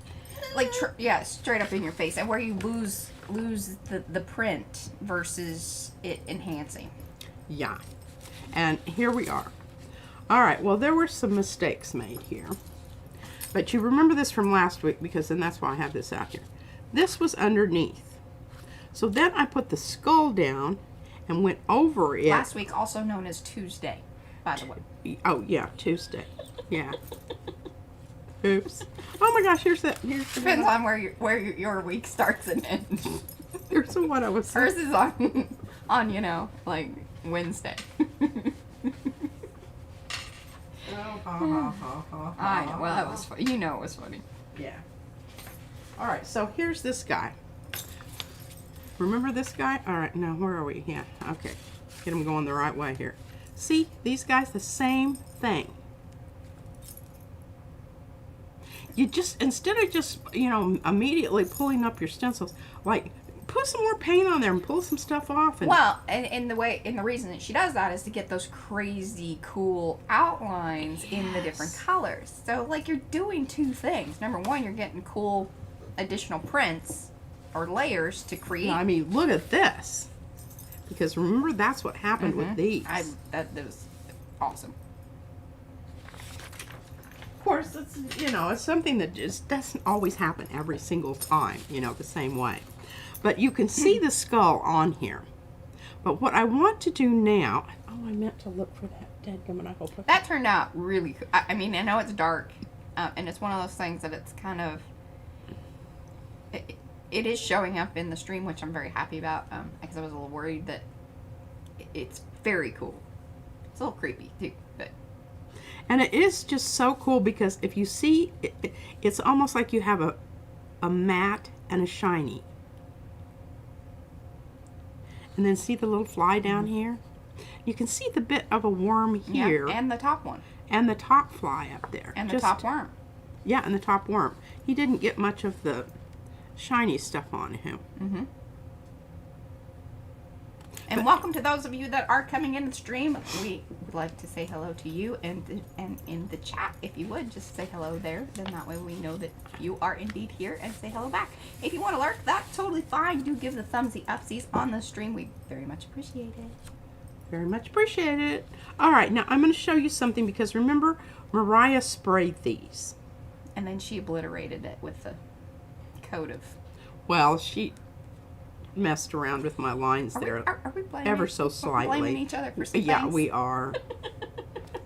Like, yeah, straight up in your face. And where you lose the print versus it enhancing. yeah. And here we are. All right, well, there were some mistakes made here. But you remember this from last week, because then that's why I have this out here. This was underneath. So then I put the skull down and went over it. Last week, also known as Tuesday, by the way. Oh, yeah, Tuesday. Yeah. Oops. Oh my gosh, here's that. Depends on where your week starts and ends. Here's the one I was saying. Hers is on you know, like Wednesday. I know. Well, that was funny. You know it was funny. Yeah. All right, so here's this guy. Remember this guy? All right, now where are we? Yeah, okay. Get him going the right way here. See, these guys, the same thing. You just, instead of just, you know, immediately pulling up your stencils, like, put some more paint on there and pull some stuff off. And well, and the reason that she does that is to get those crazy cool outlines in the different colors. So, like, you're doing two things. Number one, you're getting cool additional prints or layers to create. I mean, look at this. Because remember, that's what happened with these. That was awesome. Of course, it's, you know, it's something that just doesn't always happen every single time, you know, the same way. But you can see the skull on here. But what I want to do now, oh, I meant to look for that dadgummit. I hope that turned out really cool. I mean, I know it's dark, and it's one of those things that it's kind of, it is showing up in the stream, which I'm very happy about, because I was a little worried that it's very cool. It's a little creepy too, but. And it is just so cool because if you see, it's almost like you have a matte and a shiny. And then see the little fly down here? You can see the bit of a worm here. Yeah, and the top one. And the top fly up there. And the top worm. Yeah, and the top worm. He didn't get much of the shiny stuff on him. And welcome to those of you that are coming in the stream. We would like to say hello to you, and in the chat, if you would, just say hello there. Then that way we know that you are indeed here, and say hello back. If you want to lurk, that's totally fine. Do give the thumbsy upsies on the stream. We very much appreciate it. Very much appreciate it. All right, now I'm going to show you something because remember, Mariah sprayed these. And then she obliterated it with the coat of... Well, she messed around with my lines there are we blaming, ever so slightly. Blaming each other for some Yeah, things? we are.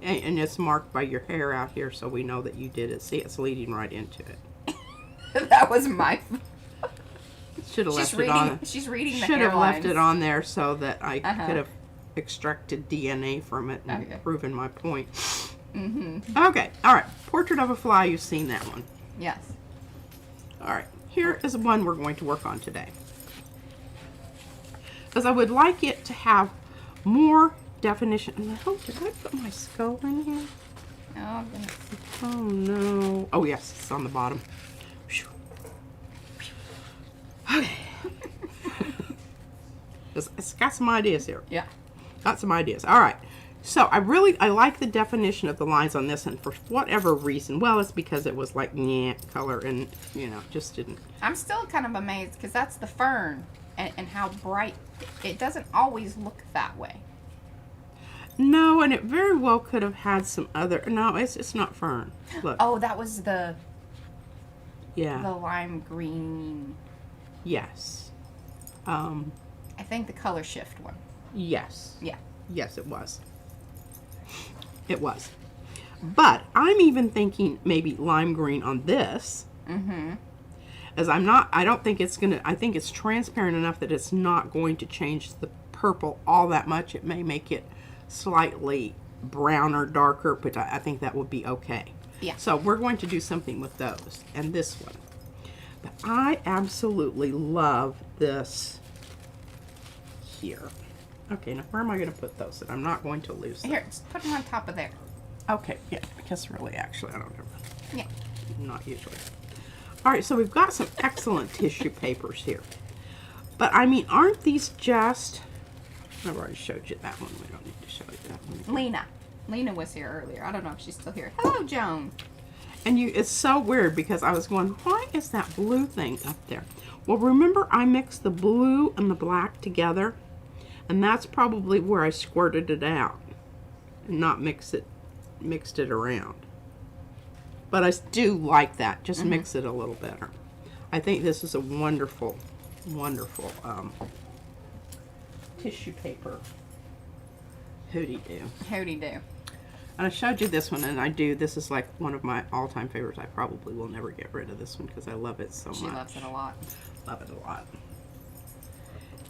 And it's marked by your hair out here, so we know that you did it. See, it's leading right into it. That was my... Should have left it on. She's reading the Should have left hairlines. it on there so that I could have extracted DNA from it and proven my point. Okay, all right. Portrait of a Fly, you've seen that one. Yes. All right, here is one we're going to work on today. Because I would like it to have more definition. Oh, did I put my skull in here? Oh, goodness. Oh, no. Oh, yes, it's on the bottom. Okay. It's got some ideas here. Yeah. Got some ideas. All right. So I like the definition of the lines on this, and for whatever reason, well, it's because it was like color and, you know, just didn't. I'm still kind of amazed because that's the fern and how bright. It doesn't always look that way. No, and it very well could have had some other. No, it's not fern. Look. Oh, that was the Yeah. lime green. Yes. I think the color shift one. Yes. Yeah. Yes, it was. It was. But I'm even thinking maybe lime green on this. As I don't think it's going to, I think it's transparent enough that it's not going to change the purple all that much. It may make it slightly browner, darker, but I think that would be okay. Yeah. So we're going to do something with those and this one. But I absolutely love this here. Okay, now where am I going to put those that I'm not going to lose them? Here, just put them on top of there. Okay, yeah, because really, actually, I don't know. Yeah. not usually. All right, so we've got some excellent tissue papers here. But I mean, aren't these just... I've already showed you that one. We don't need to show you that one. Lena was here earlier. I don't know if she's still here. Hello, Joan. And it's so weird because I was going, why is that blue thing up there? Well, remember I mixed the blue and the black together, and that's probably where I squirted it out and not mixed it around. But I do like that. Just mix it a little better. I think this is a wonderful, wonderful tissue paper. Howdy-do. Howdy-do. And I showed you this one, and this is like one of my all-time favorites. I probably will never get rid of this one because I love it so much. She loves it a lot. Love it a lot.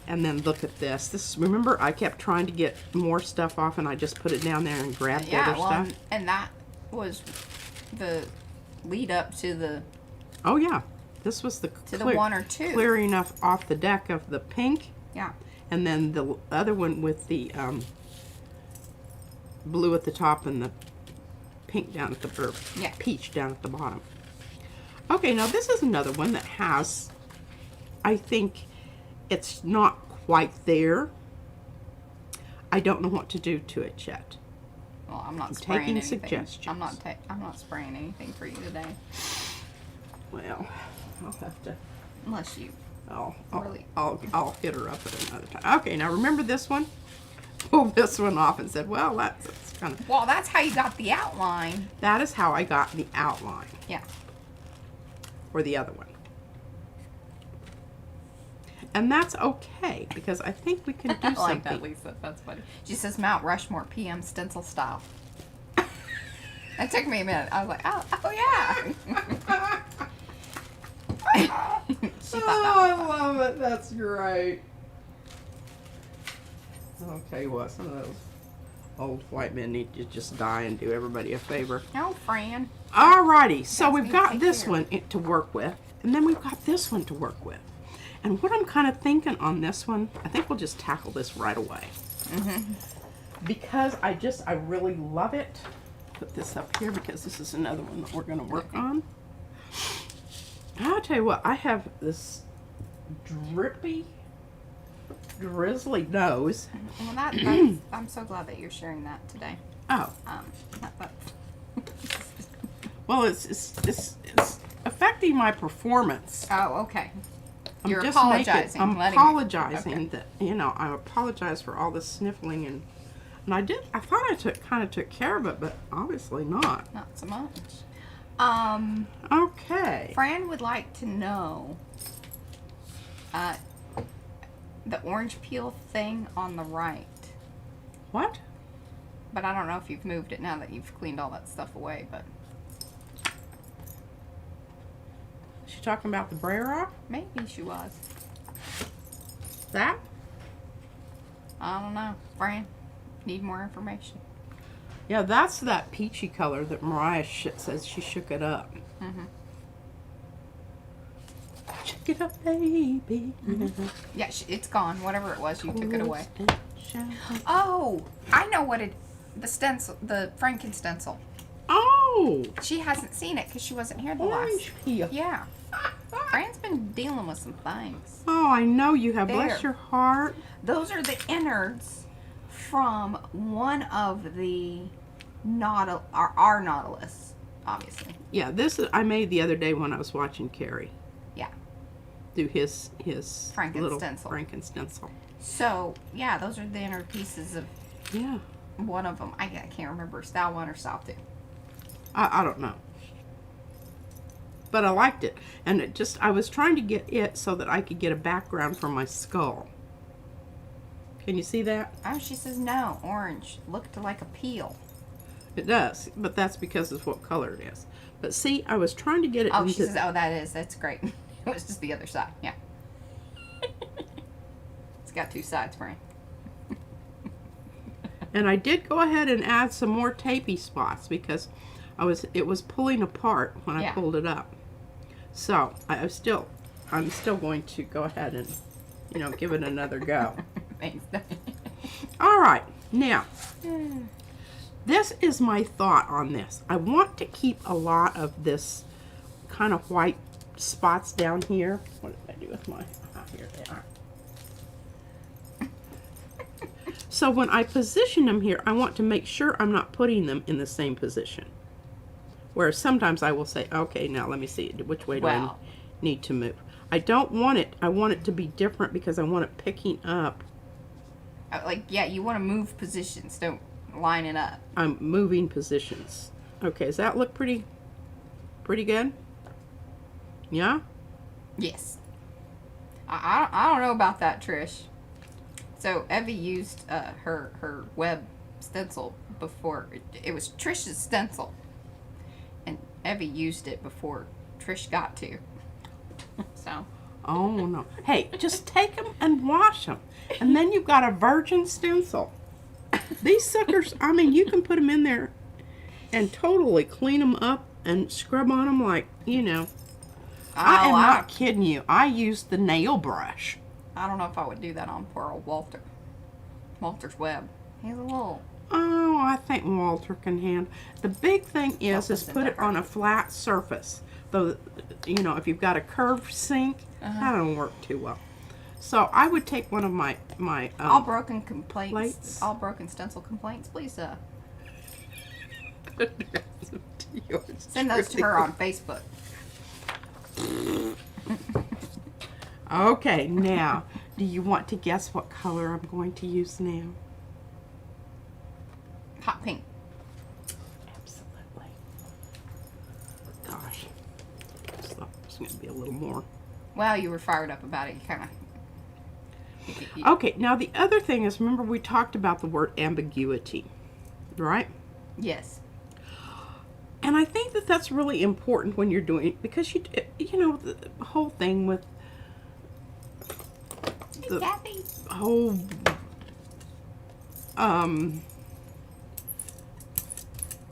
And then look at this. Remember, I kept trying to get more stuff off, and I just put it down there and grabbed the other stuff. And that was the lead up to the... Oh, yeah. This was the one or two. Clearing off the deck of the pink. Yeah. And then the other one with the blue at the top and the pink down at the peach down at the bottom. Okay, now this is another one that has, I think it's not quite there. I don't know what to do to it yet. Well, I'm not spraying taking anything. suggestions. I'm not spraying anything for you today. Well, I'll have to. Unless you. I'll hit her up at another time. Okay, now remember this one? Pulled this one off and said, well, that's kind of... Well, that's how you got the outline. That is how I got the outline. Yeah. Or the other one. And that's okay, because I think we can do something. I like that, Lisa. That's funny. She says Mount Rushmore PM stencil style. It took me a minute. I was like, oh yeah. I love it. That's great. I'll tell you what, some of those old white men need to just die and do everybody a favor. No, Fran. Alrighty, so we've got this one to work with, and then we've got this one to work with. And what I'm kind of thinking on this one, I think we'll just tackle this right away. Because I really love it. Put this up here because this is another one that we're going to work on. I'll tell you what, I have this drippy, drizzly nose. Well, I'm so glad that you're sharing that today. Oh. Well, it's affecting my performance. Oh, okay. I'm apologizing. I'm apologizing that, I apologize for all this sniffling and I thought I kind of took care of it, but obviously not. Not so much. Okay. Fran would like to know the orange peel thing on the right. What? But I don't know if you've moved it now that you've cleaned all that stuff away, but... Is she talking about the brayer off? Maybe she was. That? I don't know. Fran, need more information. Yeah, that's that peachy color that Mariah says she shook it up. Shook it up, baby. Yeah, it's gone. Whatever it was, you took it away. Oh, I know what the stencil, the Franken stencil. Oh! She hasn't seen it because she wasn't here the Orange peel. Yeah. Fran's been dealing with some things. Oh, I know you have. Bless your heart. Those are the innards from one of the our Nautilus, obviously. Yeah, this I made the other day when I was watching Carrie. Yeah. Do his little Franken stencil. So, yeah, those are the inner pieces of one of them. I can't remember, style 1 or style 2. I don't know. But I liked it. And I was trying to get it so that I could get a background for my skull. Can you see that? Oh, she says no, orange. Looked like a peel. It does, but that's because of what color it is. But see, I was trying to get it she says, that's great. It was just the other side, yeah. It's got two sides, Frank. And I did go ahead and add some more tapey spots because it was pulling apart when I pulled it up. So I'm still going to go ahead and give it another go. Thanks. All right, now this is my thought on this. I want to keep a lot of this kind of white spots down here. What did I do with my, here they are. So when I position them here, I want to make sure I'm not putting them in the same position. Whereas sometimes I will say, okay, now let me see, which way do I need to move? I don't want it, I want it to be different because I want it picking up. Like, yeah, you want to move positions, don't line it up. I'm moving positions. Okay, does that look pretty good? Yeah? Yes. I don't know about that, Trish. So Evie used her web stencil before. It was Trish's stencil, and Evie used it before Trish got to. So. Oh no! Hey, just take them and wash them, and then you've got a virgin stencil. These suckers, I mean, you can put them in there and totally clean them up and scrub on them like, you know. I am not kidding you. I used the nail brush. I don't know if I would do that on poor old Walter. Walter's web. He's a little... Oh, I think Walter can handle. The big thing is put it on a flat surface. Though, you know, if you've got a curved sink, that don't work too well. So I would take one of my all broken complaints, plates. All broken stencil complaints, please send those to her on Facebook. Okay, now, do you want to guess what color I'm going to use now? Hot pink. Absolutely. Gosh, so it's going to be a little more. Well, you were fired up about it. You kind of. Okay, now the other thing is, remember we talked about the word ambiguity, right? Yes. And I think that that's really important when you're doing it, because you know, the whole thing with the Kathy. whole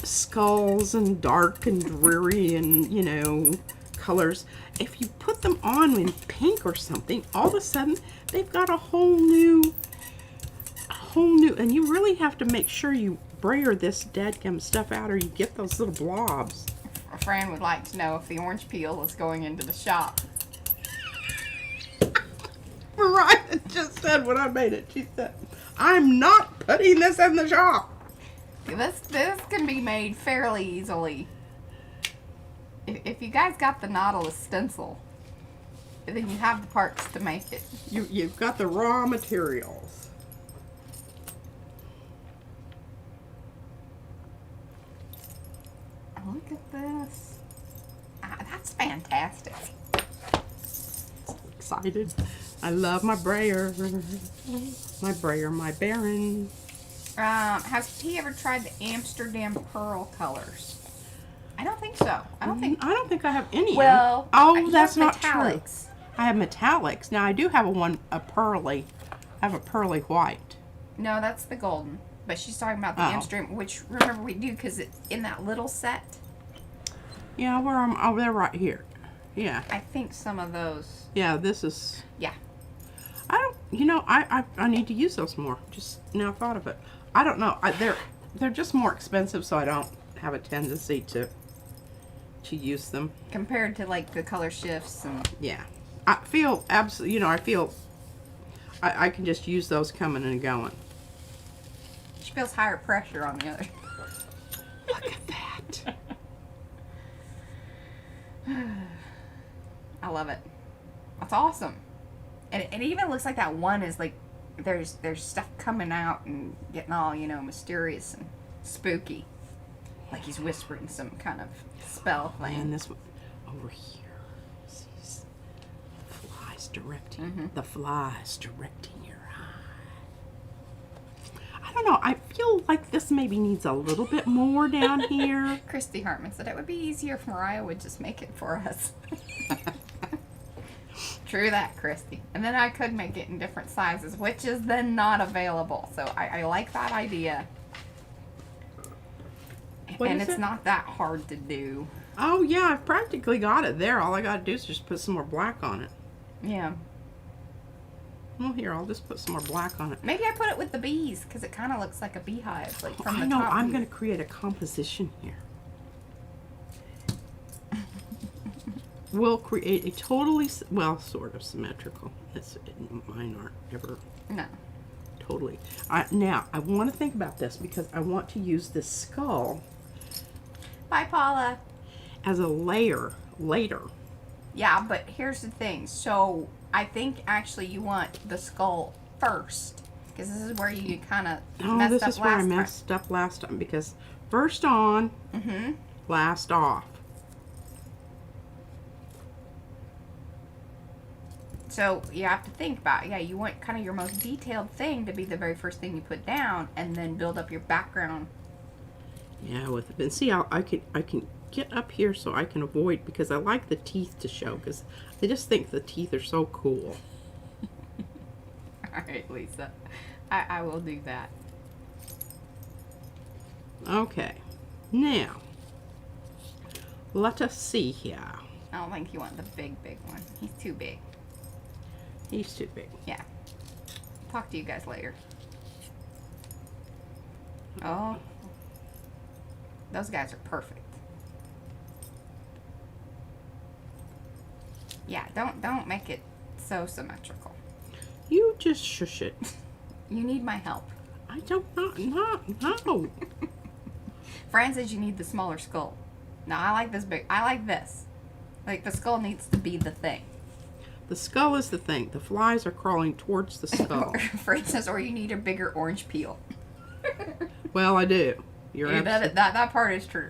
skulls and dark and dreary and, you know, colors. If you put them on in pink or something, all of a sudden they've got a whole new, and you really have to make sure you brayer this dadgum stuff out or you get those little blobs. A friend would like to know if the orange peel is going into the shop. Mariah just said when I made it, she said, I'm not putting this in the shop. This can be made fairly easily. If you guys got the Nautilus stencil, then you have the parts to make it. You've got the raw materials. Look at this. That's fantastic. Excited. I love my brayer. My brayer, my Baron. Has he ever tried the Amsterdam Pearl colors? I don't think so. I don't think I have any. Well, oh, that's not metallics. True. I have metallics. Now I do have a pearly. I have a pearly white. No, that's the golden. But she's talking about the Amsterdam, which remember we do because it's in that little set. Yeah, where I'm. Oh, they're right here. Yeah. I think some of those. Yeah, this is. Yeah. I don't. You know, I need to use those more. Just now thought of it. I don't know. They're just more expensive, so I don't have a tendency to use them Compared to like the color shifts and. Yeah, I feel absolutely. You know, I feel I can just use those coming and going. She feels higher pressure on the other. Look at that. I love it. That's awesome. And it even looks like that one is like there's stuff coming out and getting all, you know, mysterious and spooky. Like he's whispering some kind of spell thing. And this one over here. Sees the flies directing the flies directing your eye. I don't know. I feel like this maybe needs a little bit more down here. Christy Hartman said it would be easier if Mariah would just make it for us. True that, Christy. And then I could make it in different sizes, which is then not available. So I like that idea. And it's not that hard to do. Oh yeah, I've practically got it there. All I gotta do is just put some more black on it. Yeah. Well, here, I'll just put some more black on it. Maybe I put it with the bees, because it kind of looks like a beehive, like from I the know, top. I'm going to create a composition here. will create a totally, well, sort of symmetrical. Mine aren't ever No. totally. Now, I want to think about this because I want to use this skull Bye, Paula. as a layer later. Yeah, but here's the thing. So I think actually you want the skull first, because this is where you kind of messed this up is where I last time. messed up last time because first on, last off. So you have to think about, yeah, you want kind of your most detailed thing to be the very first thing you put down, and then build up your background. Yeah, with and see how I can get up here so I can avoid, because I like the teeth to show, because I just think the teeth are so cool. All right, Lisa, I will do that. Okay, now let us see here. I don't think you want the big one. He's too big. He's too big. Yeah. Talk to you guys later. Oh, those guys are perfect. Yeah, don't make it so symmetrical. You just shush it. You need my help. I don't no. Fran says you need the smaller skull. No, I like this big. I like this. Like, the skull needs to be the thing. The skull is the thing. The flies are crawling towards the skull. Fran says, or you need a bigger orange peel. Well, I do. Yeah, that part is true.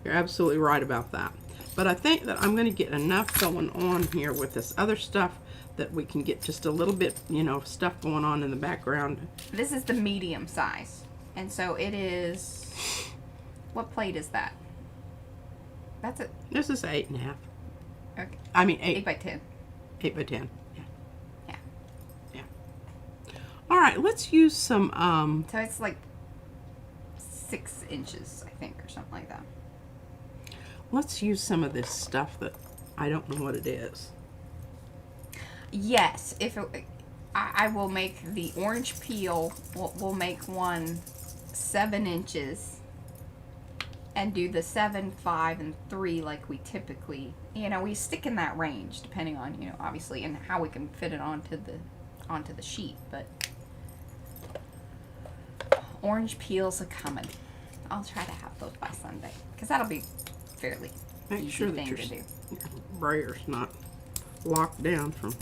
You're absolutely right about that. But I think that I'm going to get enough going on here with this other stuff that we can get just a little bit, you know, stuff going on in the background. This is the medium size. And so it is... What plate is that? That's it. This is 8.5. Okay. I mean 8 by 10. 8 by 10. Yeah. Yeah. Yeah. All right, let's use some So it's like 6 inches, I think, or something like that. let's use some of this stuff that I don't know what it is. Yes, if it, I will make the orange peel. We'll make one 7 inches, and do the 7, 5, and 3 like we typically. You know, we stick in that range depending on, you know, obviously, and how we can fit it onto the sheet. But orange peels are coming. I'll try to have those by Sunday, because that'll be fairly Make easy sure that thing your to do. brayer's not locked down from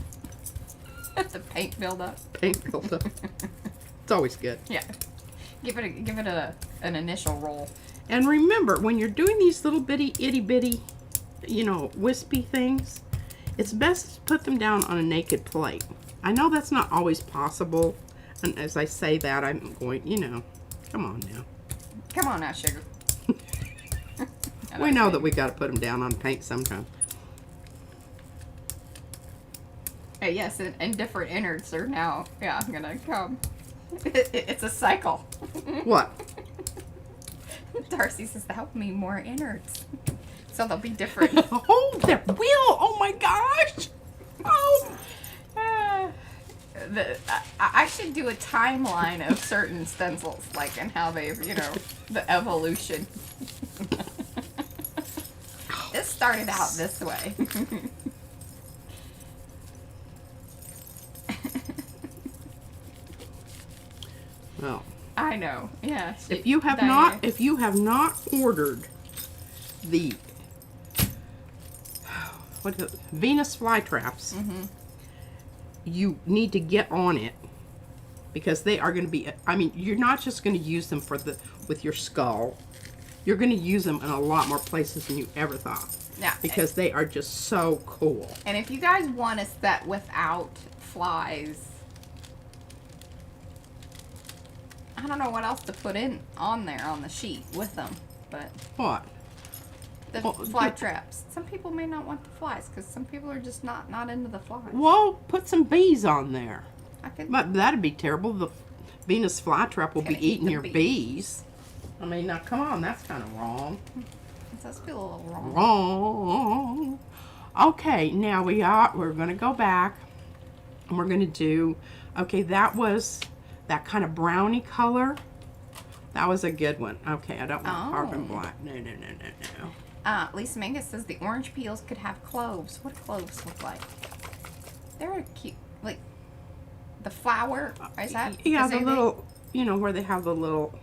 The paint buildup. paint buildup. It's always good. Yeah. Give it an initial roll. And remember, when you're doing these little bitty, itty bitty, you know, wispy things, it's best to put them down on a naked plate. I know that's not always possible, and as I say that, I'm going, you know, come on now. Come on now, sugar. We know that we got to put them down on paint sometime. Hey, yes, and different innards are now, yeah, gonna come. It's a cycle. What? Darcy says, help me more innards. So they'll be different. Oh, that will! Oh my gosh! Oh! I should do a timeline of certain stencils, like, and how they've, you know, the evolution. This started out this way. Well, I know. Yeah. if you have not ordered the Venus flytraps, you need to get on it, because they are going to be, I mean, you're not just going to use them with your skull. You're going to use them in a lot more places than you ever thought. Yeah. Because they are just so cool. And if you guys want a set without flies, I don't know what else to put on there on the sheet with them, but What? the Well, fly traps. Some people may not want the flies, because some people are just not into the flies. Well, put some bees on there. I could. But that'd be terrible. The Venus flytrap will be Gonna eat eating the your bees. bees. I mean, now come on, that's kind of wrong. It does feel a little wrong. Wrong. Okay, now we're gonna go back, and we're gonna do. Okay, that was that kind of browny color. That was a good one. Okay, I don't want carbon Oh. black. No. Lisa Mangus says the orange peels could have cloves. What do cloves look like? They're cute. Like, the flower, is that? Yeah, the they- little, you know, where they have the little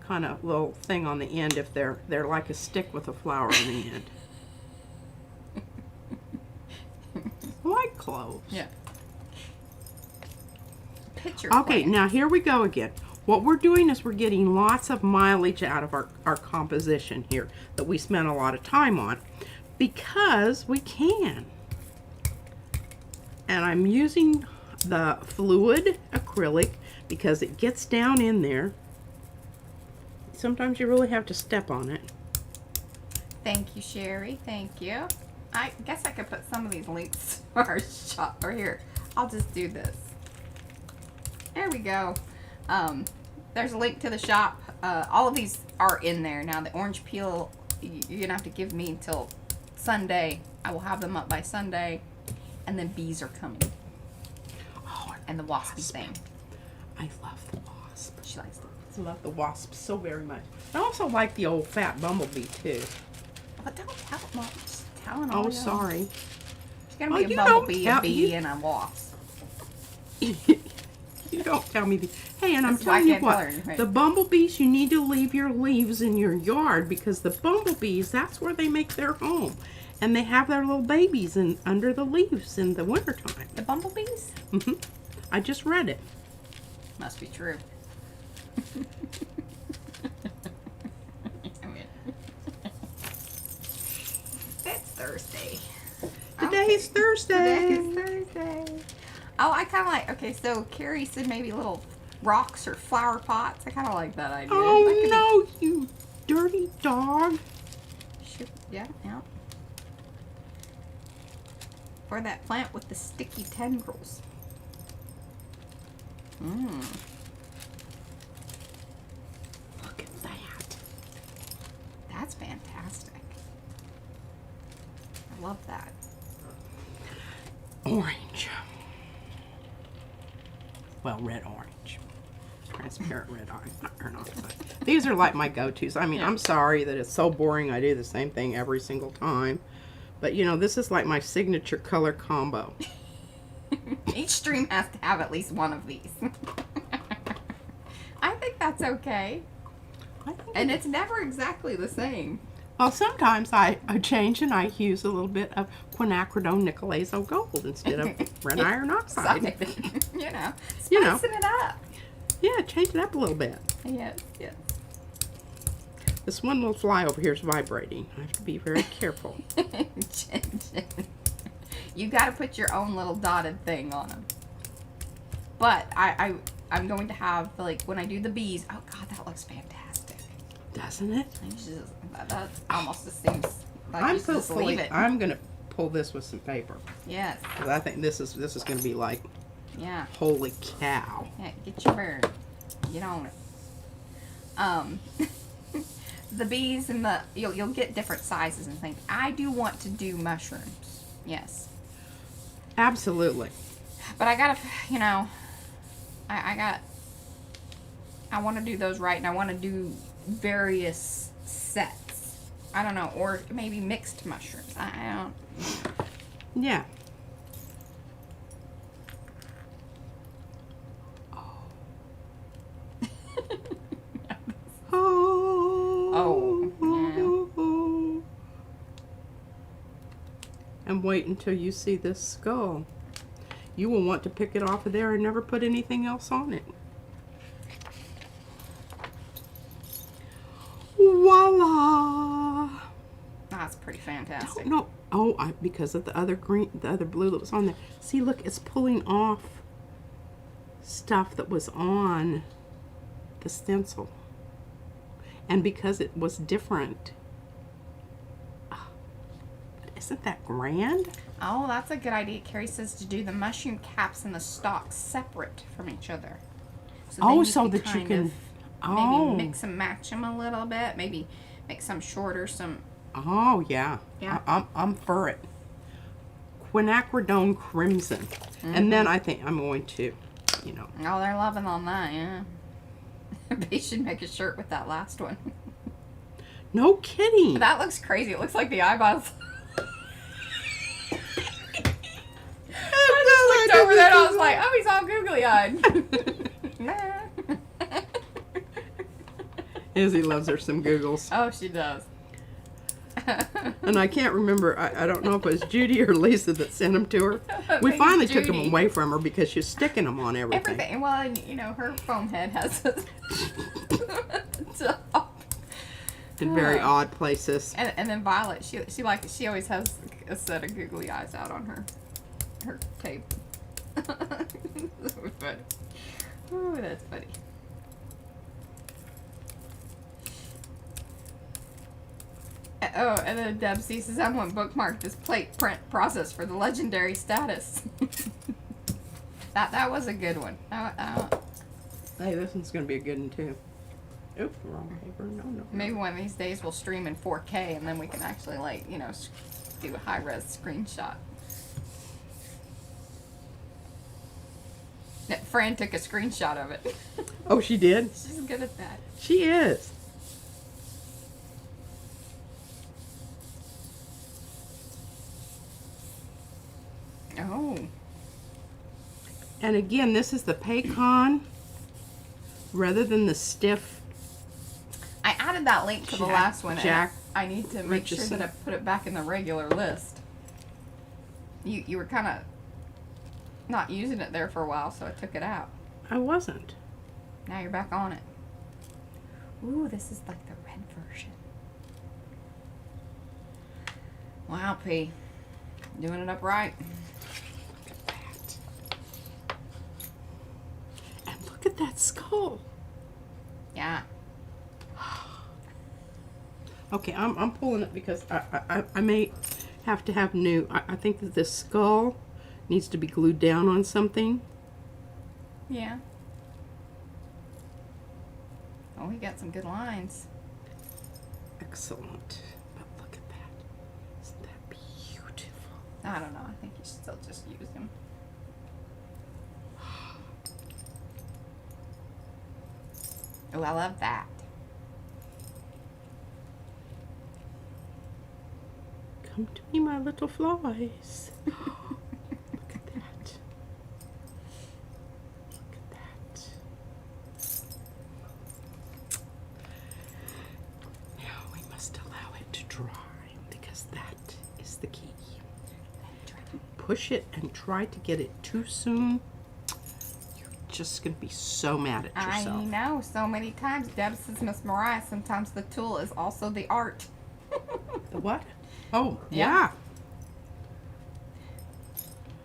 kind of little thing on the end. If they're like a stick with a flower on the end. I like cloves. Yeah. Picture. Okay, plant. now here we go again. What we're doing is we're getting lots of mileage out of our composition here that we spent a lot of time on because we can. And I'm using the fluid acrylic because it gets down in there. Sometimes you really have to step on it. Thank you, Sherry. Thank you. I guess I could put some of these links to our shop. Or here, I'll just do this. There we go. There's a link to the shop. All of these are in there. Now, the orange peel, you're going to have to give me until Sunday. I will have them up by Sunday. And then bees are coming. Oh, And the waspy thing. I love the wasp. She likes them. I love the wasp so very much. I also like the old fat bumblebee too. But don't tell them. Just telling all Oh, y'all. sorry. It's going to Well, be you a don't bumblebee, tell- a bee, you- and a wasp. You don't tell me the. Hey, and I'm That's why I telling you can't what, tell her, right? the bumblebees, you need to leave your leaves in your yard because the bumblebees, that's where they make their home. And they have their little babies under the leaves in the wintertime. The bumblebees? Hmm. I just read it. Must be true. It's Thursday. Today's Thursday. Today's Thursday. Oh, I kind of like, okay, so Carrie said maybe little rocks or flower pots. I kind of like that idea. That Oh could no, you dirty dog. Yeah, yeah. Or that plant with the sticky tendrils. Mmm. Look at that. That's fantastic. I love that. Orange. Well, red orange. Transparent red orange. These are like my go-tos. I mean, Yeah. I'm sorry that it's so boring. I do the same thing every single time. But, you know, this is like my signature color combo. Each stream has to have at least one of these. I think that's okay. I think And it's never exactly the same. well, sometimes I change and I use a little bit of quinacridone nickel gold instead of red iron oxide. You know, You know. spicing it up. Yeah, change it up a little bit. Yes, yes. This one little fly over here is vibrating. I have to be very careful. You got to put your own little dotted thing on them. But I'm going to have, like, when I do the bees, oh God, that looks fantastic. Doesn't it? That almost just seems like you should just leave it. I'm gonna pull this with some paper. Yes. 'Cause I think this is gonna be like, Yeah. holy cow. Yeah, get your bird. Get on it. The bees and you'll get different sizes and things. I do want to do mushrooms. Yes. Absolutely. But I gotta, you know, I want to do those right, and I want to do various sets. I don't know, or maybe mixed mushrooms. I don't. Yeah. Oh, And wait until you see this skull. You will want to pick it off of there and never put anything else on it. Voila! That's pretty fantastic. No, oh, because of the other green, the other blue that was on there. See, look, it's pulling off stuff that was on the stencil. And because it was different. Isn't that grand? Oh, that's a good idea. Carrie says to do the mushroom caps and the stalks separate from each other. So then Oh, you so could that you kind can. of Oh. maybe mix and match them a little bit. Maybe make some shorter, some. Oh, yeah. Yeah. I'm for it. Quinacridone crimson. And then I think I'm going to, you know. Oh, they're loving on that, yeah. They should make a shirt with that last one. No kidding. That looks crazy. It looks like the eyeballs. I just looked over there and I was like, oh, he's all googly eyed. Izzy loves her some Googles. Oh, she does. And I can't remember, I don't know if it was Judy or Lisa that sent them to her. We Maybe finally took Judy. them away from her because she was sticking them on everything. Everything. Well, and, you know, her foam head has a top. In very odd places. And then Violet, she always has a set of googly eyes out on her tape. That was funny. Oh, that's funny. Oh, and then Deb says, someone bookmarked this plate print process for the legendary status. That was a good one. Hey, this one's going to be a good one, too. Oops, wrong paper. No. Maybe one of these days we'll stream in 4K and then we can actually, like, you know, do a high-res screenshot. Fran took a screenshot of it. Oh, she did? She's good at that. She is. Oh. And again, this is the Paycon rather than the stiff. I added that link to the last one. Jack and I need to make sure Richardson. that I put it back in the regular list. You were kind of not using it there for a while, so I took it out. I wasn't. Now you're back on it. Ooh, this is like the red version. Wow, P. Doing it up right. Look at that. And look at that skull. Yeah. Okay, I'm pulling it because I may have to have new. I think that this skull needs to be glued down on something. Yeah. Oh, he got some good lines. Excellent. But look at that. Isn't that beautiful? I don't know. I think you should still just use him. Oh, I love that. Come to me, my little flies. Look at that. Look at that. Now we must allow it to dry because that is the key. Push it and try to get it too soon. You're just going to be so mad at yourself. I know. So many times, Deb says, Miss Mariah, sometimes the tool is also the art. The what? Oh, Yeah. yeah.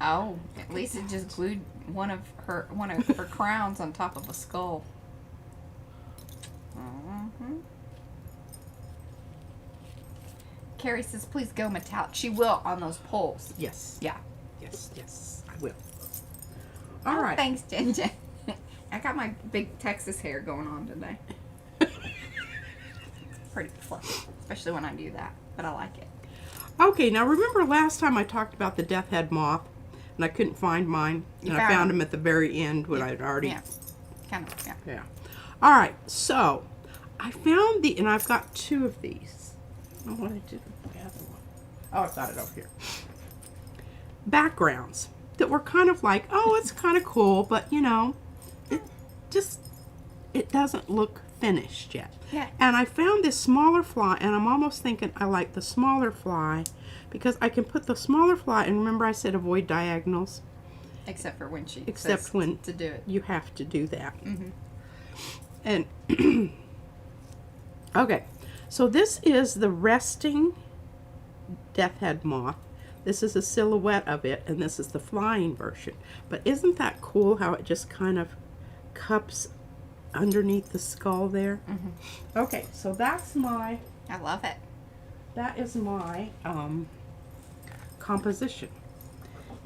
Oh, Lisa just glued one of her crowns on top of a skull. Carrie says, please go metallic. She will on those poles. Yes. Yeah. Yes, I will. All right. Thanks, Ginger. I got my big Texas hair going on today. Pretty fluffy, especially when I do that, but I like it. Okay, now remember last time I talked about the death head moth, and I couldn't find mine, and I found them at the very end when I'd already... Yeah, kind of, yeah. Yeah. All right, so I found and I've got two of these. I don't know what I did with the other one. Oh, I've got it over here. Backgrounds that were kind of like, oh, it's kind of cool, but you know, it doesn't look finished yet. Yeah. And I found this smaller fly, and I'm almost thinking I like the smaller fly because I can put the smaller fly, and remember I said avoid diagonals? Except for when she Except says when to do it. you have to do that. Mm-hmm. And okay, so this is the resting death head moth. This is a silhouette of it, and this is the flying version. But isn't that cool how it just kind of cups underneath the skull there? Mm-hmm. Okay, so that's my... I love it. That is my composition.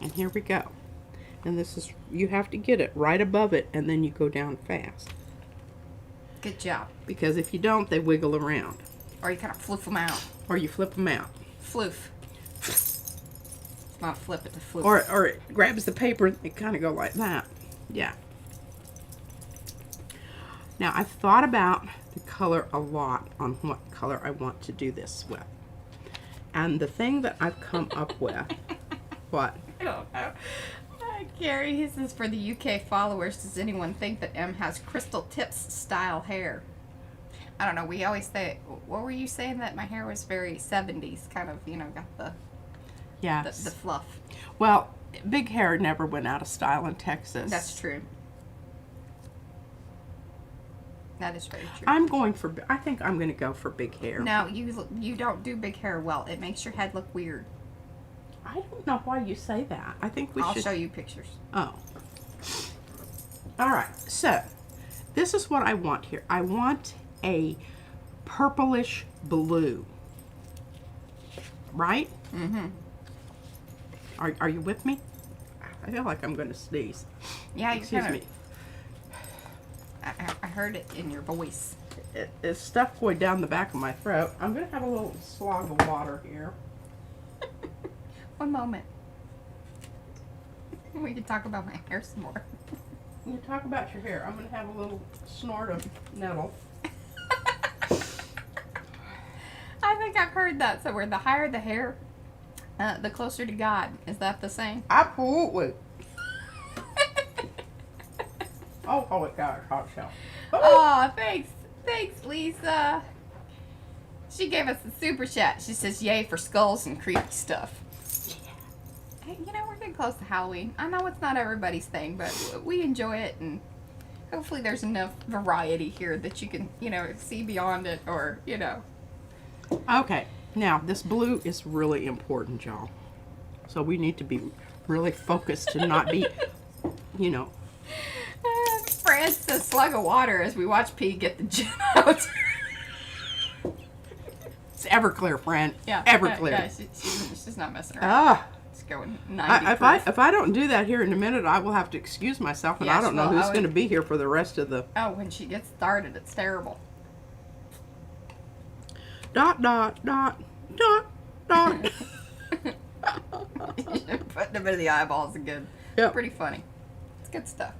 And here we go. And this is, you have to get it right above it, and then you go down fast. Good job. Because if you don't, they wiggle around. Or you kind of floof them out. Or you flip them out. Floof. It's not flip, it's a floof. Or it grabs the paper and it kind of go like that. Yeah. Now, I've thought about the color a lot on what color I want to do this with. And the thing that I've come up with, what? I don't know. Gary, he says, for the UK followers, does anyone think that M has crystal tips style hair? I don't know. We always say, what were you saying? That my hair was very 70s, kind of, you know, got the Yes. the fluff. Well, big hair never went out of style in Texas. That's true. That is very true. I think I'm going to go for big hair. No, you don't do big hair well. It makes your head look weird. I don't know why you say that. I think we I'll should. show you pictures. Oh. All right. So, this is what I want here. I want a purplish blue. Right? Mm-hmm. Are you with me? I feel like I'm going to sneeze. Yeah, Excuse me. I heard it in your voice. It's stuff going down the back of my throat. I'm going to have a little slog of water here. One moment. We can talk about my hair some more. You talk about your hair. I'm going to have a little snort of nettle. I think I've heard that somewhere. The higher the hair, the closer to God. Is that the saying? Absolutely. Oh, it got a hot shell. Oh, thanks. Thanks, Lisa. She gave us a super chat. She says, yay for skulls and creepy stuff. Hey, you know, we're getting close to Halloween. I know it's not everybody's thing, but we enjoy it, and hopefully there's enough variety here that you can, you know, see beyond it, or, you know. Okay, now this blue is really important, y'all. So we need to be really focused to not be, you know. Fran says slug of water as we watch P get the gin out. It's Everclear, friend. Yeah, Everclear. Yeah, she's not messing around. Ah. It's going 90 if I don't do that here in a minute, I will have to excuse myself, and Yeah, I don't know well, who's going to be here for the rest of the. Oh, when she gets started, it's terrible. Dot, dot, dot, dot, dot. Putting them in the eyeballs again. Yep. Pretty funny. It's good stuff.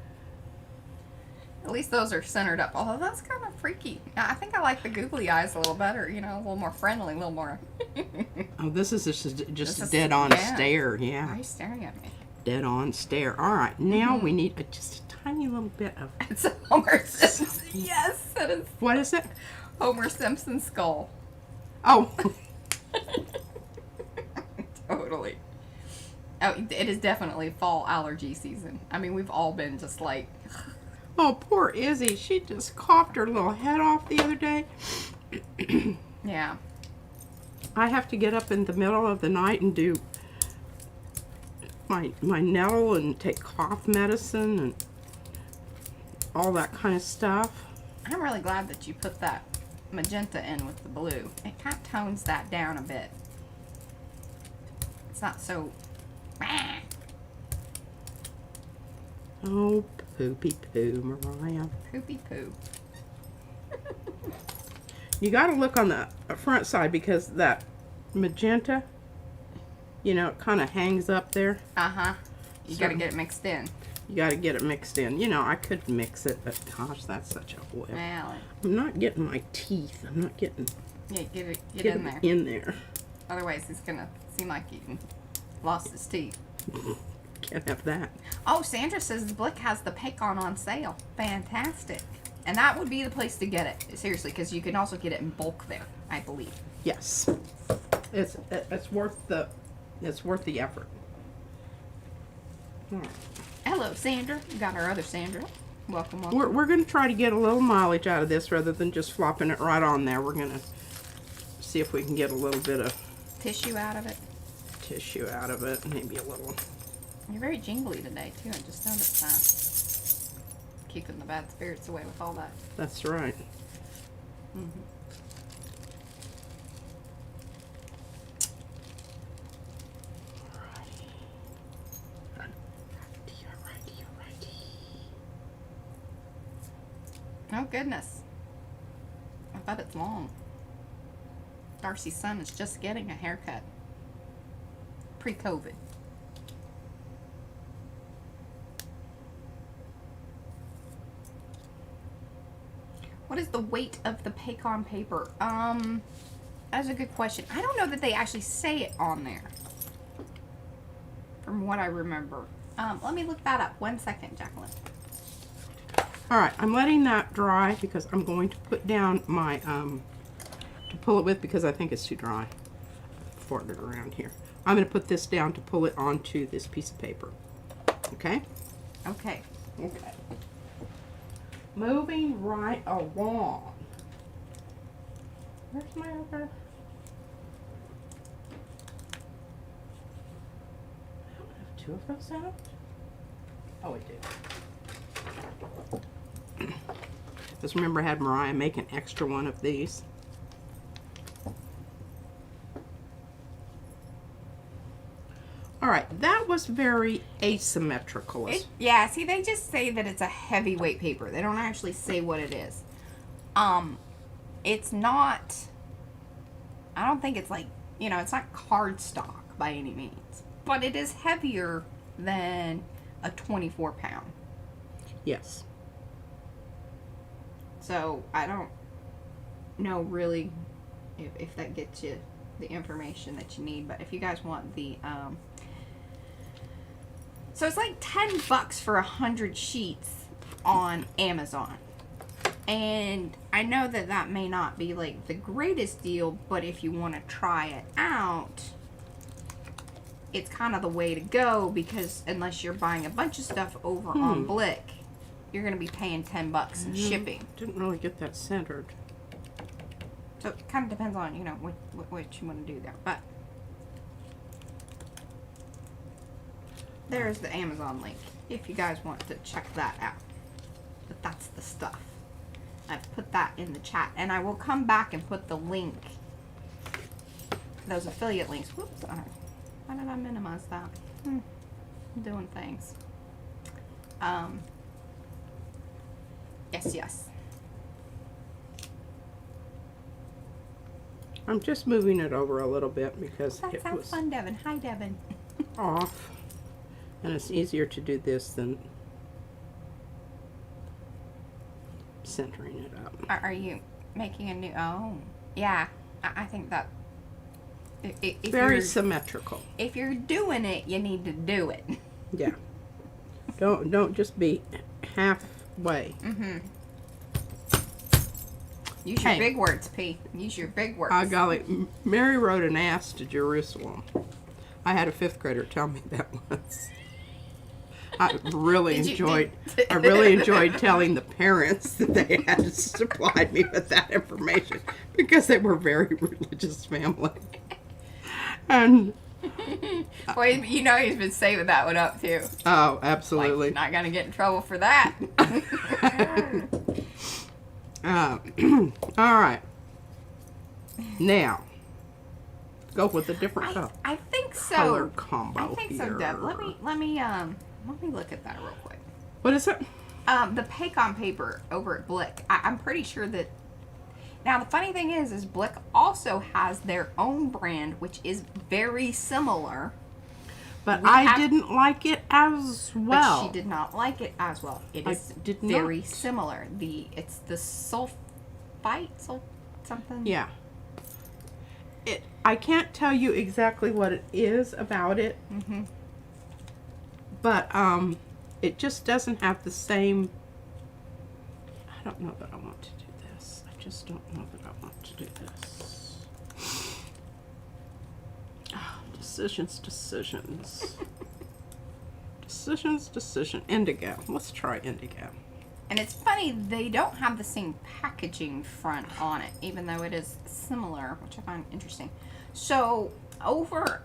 At least those are centered up. Although that's kind of freaky. I think I like the googly eyes a little better. You know, a little more friendly, a little more. Oh, this is just This a is- dead on yeah. stare. Why Yeah, are you staring at me? dead on stare. All right, now we need just a tiny little bit of. It's a Homer Simpson. Yes, it is What is it? Homer Simpson skull. Oh. Totally. Oh, it is definitely fall allergy season. I mean, we've all been just like. Oh, poor Izzy. She just coughed her little head off the other day. Yeah. I have to get up in the middle of the night and do my nettle and take cough medicine and all that kind of stuff. I'm really glad that you put that magenta in with the blue. It kind of tones that down a bit. It's not so. Oh, poopy poo, Mariah. Poopy poo. You got to look on the front side because that magenta, you know, it kind of hangs up there. Uh-huh. You gotta get it mixed in. You got to get it mixed in. You know, I could mix it, but gosh, that's such a whip. Well, I'm not getting my teeth. I'm not getting yeah, get in them there. in there. Otherwise, it's gonna seem like he lost his teeth. Can't have that. Oh, Sandra says Blick has the Pecon on sale. Fantastic. And that would be the place to get it. Seriously, because you can also get it in bulk there, I believe. Yes, it's worth the effort. All right. Hello, Sandra. We got our other Sandra. Welcome, welcome. We're going to try to get a little mileage out of this rather than just flopping it right on there. We're going to see if we can get a little bit of Tissue out of it. tissue out of it. Maybe a little. You're very jingly today, too. I just noticed that. Keeping the bad spirits away with all that. That's right. Mm-hmm. Oh, goodness. I bet it's long. Darcy's son is just getting a haircut. Pre-COVID. What is the weight of the Paycon paper? That's a good question. I don't know that they actually say it on there. From what I remember. Let me look that up. 1 second, Jacqueline. All right, I'm letting that dry because I'm going to put down my, to pull it with because I think it's too dry. Fart it around here. I'm going to put this down to pull it onto this piece of paper. Okay? Okay. Okay. Moving right along. Where's my other? I don't have two of those out. Oh, I do. Just remember I had Mariah make an extra one of these. All right, that was very asymmetrical. Yeah, see, they just say that it's a heavyweight paper. They don't actually say what it is. It's not, I don't think it's like, you know, it's not cardstock by any means. But it is heavier than a 24 pound. Yes. So, I don't know really if that gets you the information that you need. But if you guys want the, so it's like $10 for 100 sheets on Amazon. And I know that that may not be like the greatest deal, but if you want to try it out, it's kind of the way to go, because unless you're buying a bunch of stuff over on Blick, you're going to be paying $10 in shipping. Didn't really get that centered. So it kind of depends on, you know, what you want to do there. But there's the Amazon link if you guys want to check that out. But that's the stuff. I've put that in the chat, and I will come back and put the link, those affiliate links. Whoops, how did I minimize that? I'm doing things. Yes. I'm just moving it over a little bit because That it sounds was fun, Devin. Hi, Devin. off. And it's easier to do this than centering it up. Are you making a new? Oh, yeah. I think that. If Very you're, symmetrical. if you're doing it, you need to do it. Yeah. Don't just be halfway. Use your Hey. big words, P. Use your big words. Golly, Mary rode an ass to Jerusalem. I had a 5th grader tell me that once. I really enjoyed telling the parents that they had supplied me with that information because they were a very religious family. And Boy, you know he's been saving that one up too. oh, absolutely. Like, not gonna get in trouble for that. All right. Now, go with a different I think so. color combo. I think so, here. Deb. Let me look at that real quick. What is it? The Paycon paper over at Blick. I'm pretty sure that. Now the funny thing is Blick also has their own brand, which is very similar. But I didn't like it as well. But she did not like it as well. It is very similar. It's the sulfite, something. Yeah. I can't tell you exactly what it is about it. But it just doesn't have the same. I don't know that I want to do this. I just don't know that I want to do this. Oh, decisions. Decision. Indigo. Let's try indigo. And it's funny, they don't have the same packaging front on it, even though it is similar, which I find interesting. So over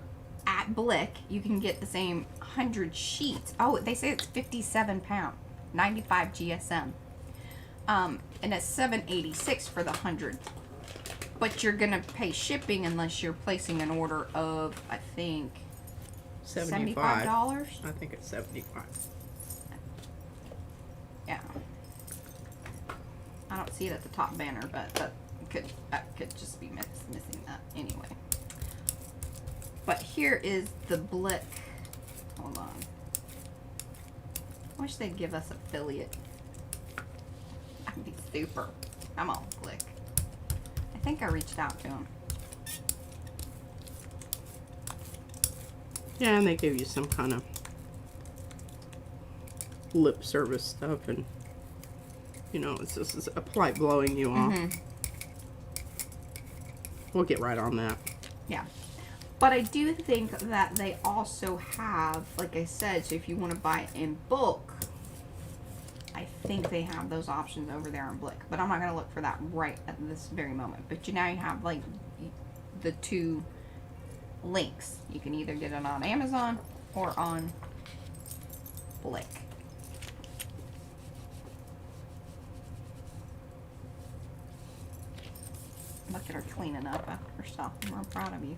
at Blick, you can get the same 100 sheets. Oh, they say it's 57 pound, 95 GSM. And it's $7.86 for the 100. But you're gonna pay shipping unless you're placing an order of, I think, $75. I think it's 75. Yeah. I don't see it at the top banner, but that could just be missing that anyway. But here is the Blick. Hold on. I wish they'd give us affiliate. That'd be super. Come on, Blick. I think I reached out to him. Yeah, and they give you some kind of lip service stuff, and you know, it's just a polite blowing you off. We'll get right on that. Yeah. But I do think that they also have, like I said, so if you want to buy it in bulk, I think they have those options over there on Blick. But I'm not going to look for that right at this very moment. But now you have, like, the two links. You can either get it on Amazon or on Blick. Look at her cleaning up after herself. I'm real proud of you.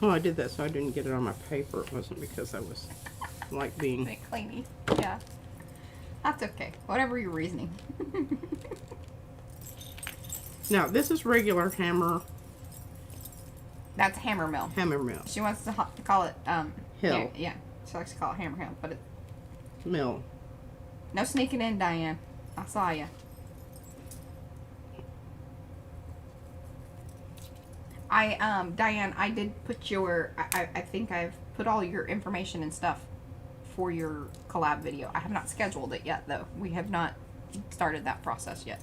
Oh, I did that so I didn't get it on my paper. It wasn't because I was like being... Bit cleany. Yeah. That's okay. Whatever your reasoning. Now, this is regular hammer. That's hammer mill. Hammer mill. She wants to call it, Hill. Yeah. She likes to call it hammer hill, but it's Mill. no sneaking in, Diane. I saw ya. Diane, I did put your, I think I've put all your information and stuff for your collab video. I have not scheduled it yet, though. We have not started that process yet.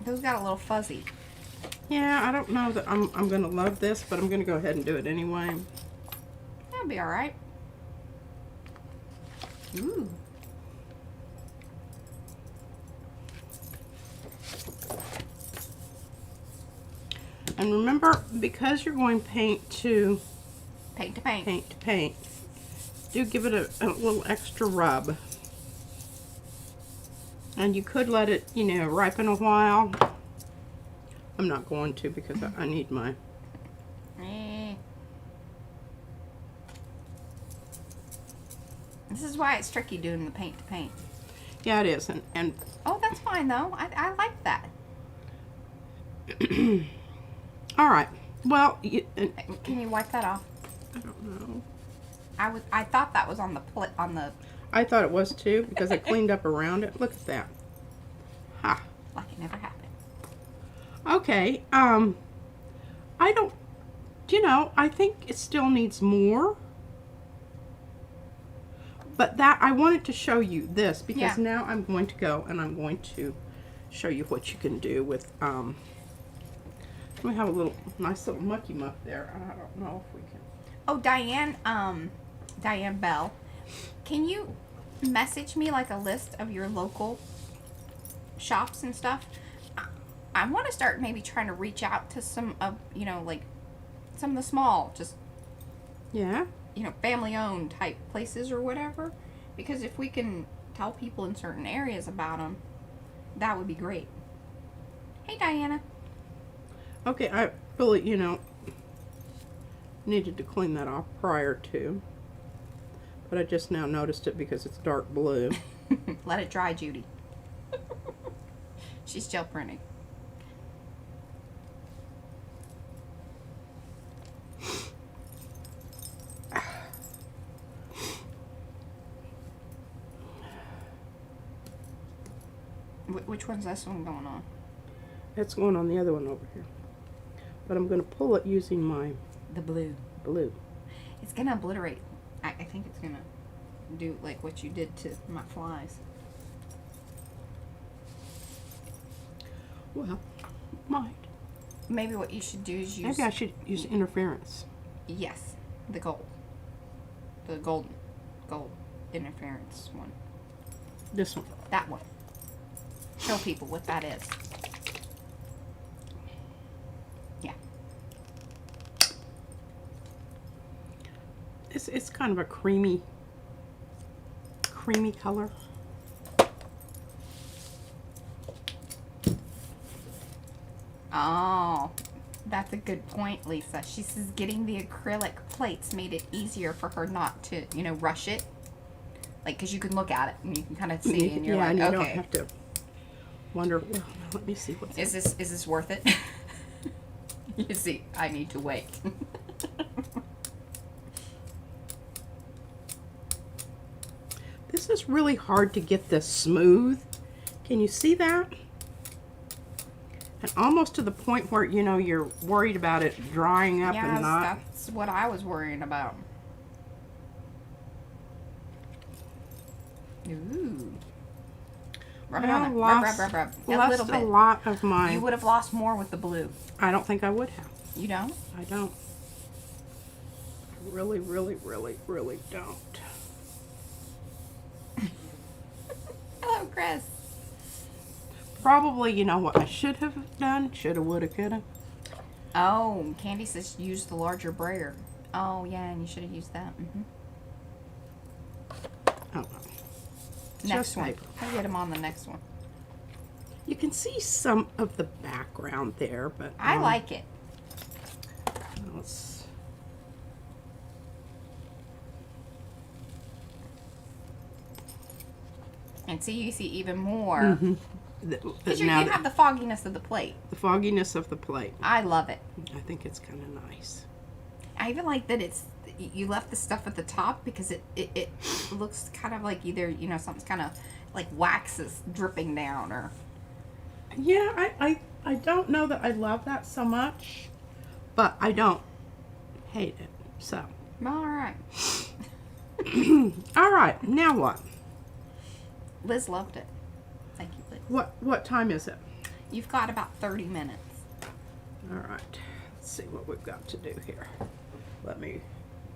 Those got a little fuzzy. Yeah, I don't know that I'm going to love this, but I'm going to go ahead and do it anyway. That'll be alright. Ooh. And remember, because you're going paint to Paint. do give it a little extra rub. And you could let it, you know, ripen a while. I'm not going to because I need my... This is why it's tricky doing the paint to paint. Yeah, it is. And Oh, that's fine though. I like that. all right. Well, Can you wipe that off? I don't know. I thought that was on the I thought it was too because I cleaned up around it. Look at that. Ha. like it never happened. Okay. I don't. You know, I think it still needs more. But that I wanted to show you this because now I'm going to go and I'm going to show you what you can do with we have a little nice little mucky muck there. I don't know if we can. Oh, Diane Bell, can you message me like a list of your local shops and stuff? I want to start maybe trying to reach out to some of, you know, like some of the small, just, Yeah. you know, family owned type places or whatever, because if we can tell people in certain areas about them, that would be great. Hey, Diana. Okay, I really, you know, needed to clean that off prior to, but I just now noticed it because it's dark blue. Let it dry, Judy. She's still printing. Which one's this one going on? It's going on the other one over here. But I'm going to pull it using my The blue. blue. It's gonna obliterate. I think it's gonna do like what you did to my flies. Well, might. Maybe what you should do is use. Maybe I should use interference. Yes, the gold. The gold interference one. This one. That one. Show people what that is. Yeah. It's kind of a creamy color. Oh, that's a good point, Lisa. She says getting the acrylic plates made it easier for her not to, you know, rush it. Like, because you can look at it and you can kind of see, and you're yeah, like, and you okay. don't have to wonder. Well, let me see what's. Is this worth it? You see, I need to wait. it's really hard to get this smooth. Can you see that? And almost to the point where, you know, you're worried about it drying up and not. That's what I was worrying about. Ooh. Rub it on there. Rub. A little bit. A lot of my. You would have lost more with the blue. I don't think I would have. You don't? I don't. I really, really, really, really don't. Hello, Chris. Probably, you know what I should have done? Shoulda, woulda, coulda. Oh, Candy says use the larger brayer. Oh, yeah, and you should have used that. Oh, Next one. I'll get him on the next one. You can see some of the background there, but I like it. Let's. And see, you see even more. Mm-hmm. Because you have the fogginess of the plate. The fogginess of the plate. I love it. I think it's kind of nice. I even like that you left the stuff at the top because it looks kind of like either, you know, something's kind of like wax is dripping down or. Yeah, I don't know that I love that so much, but I don't hate it. So. All right. All right. Now what? Liz loved it. Thank you, Liz. What time is it? You've got about 30 minutes. All right. Let's see what we've got to do here. Let me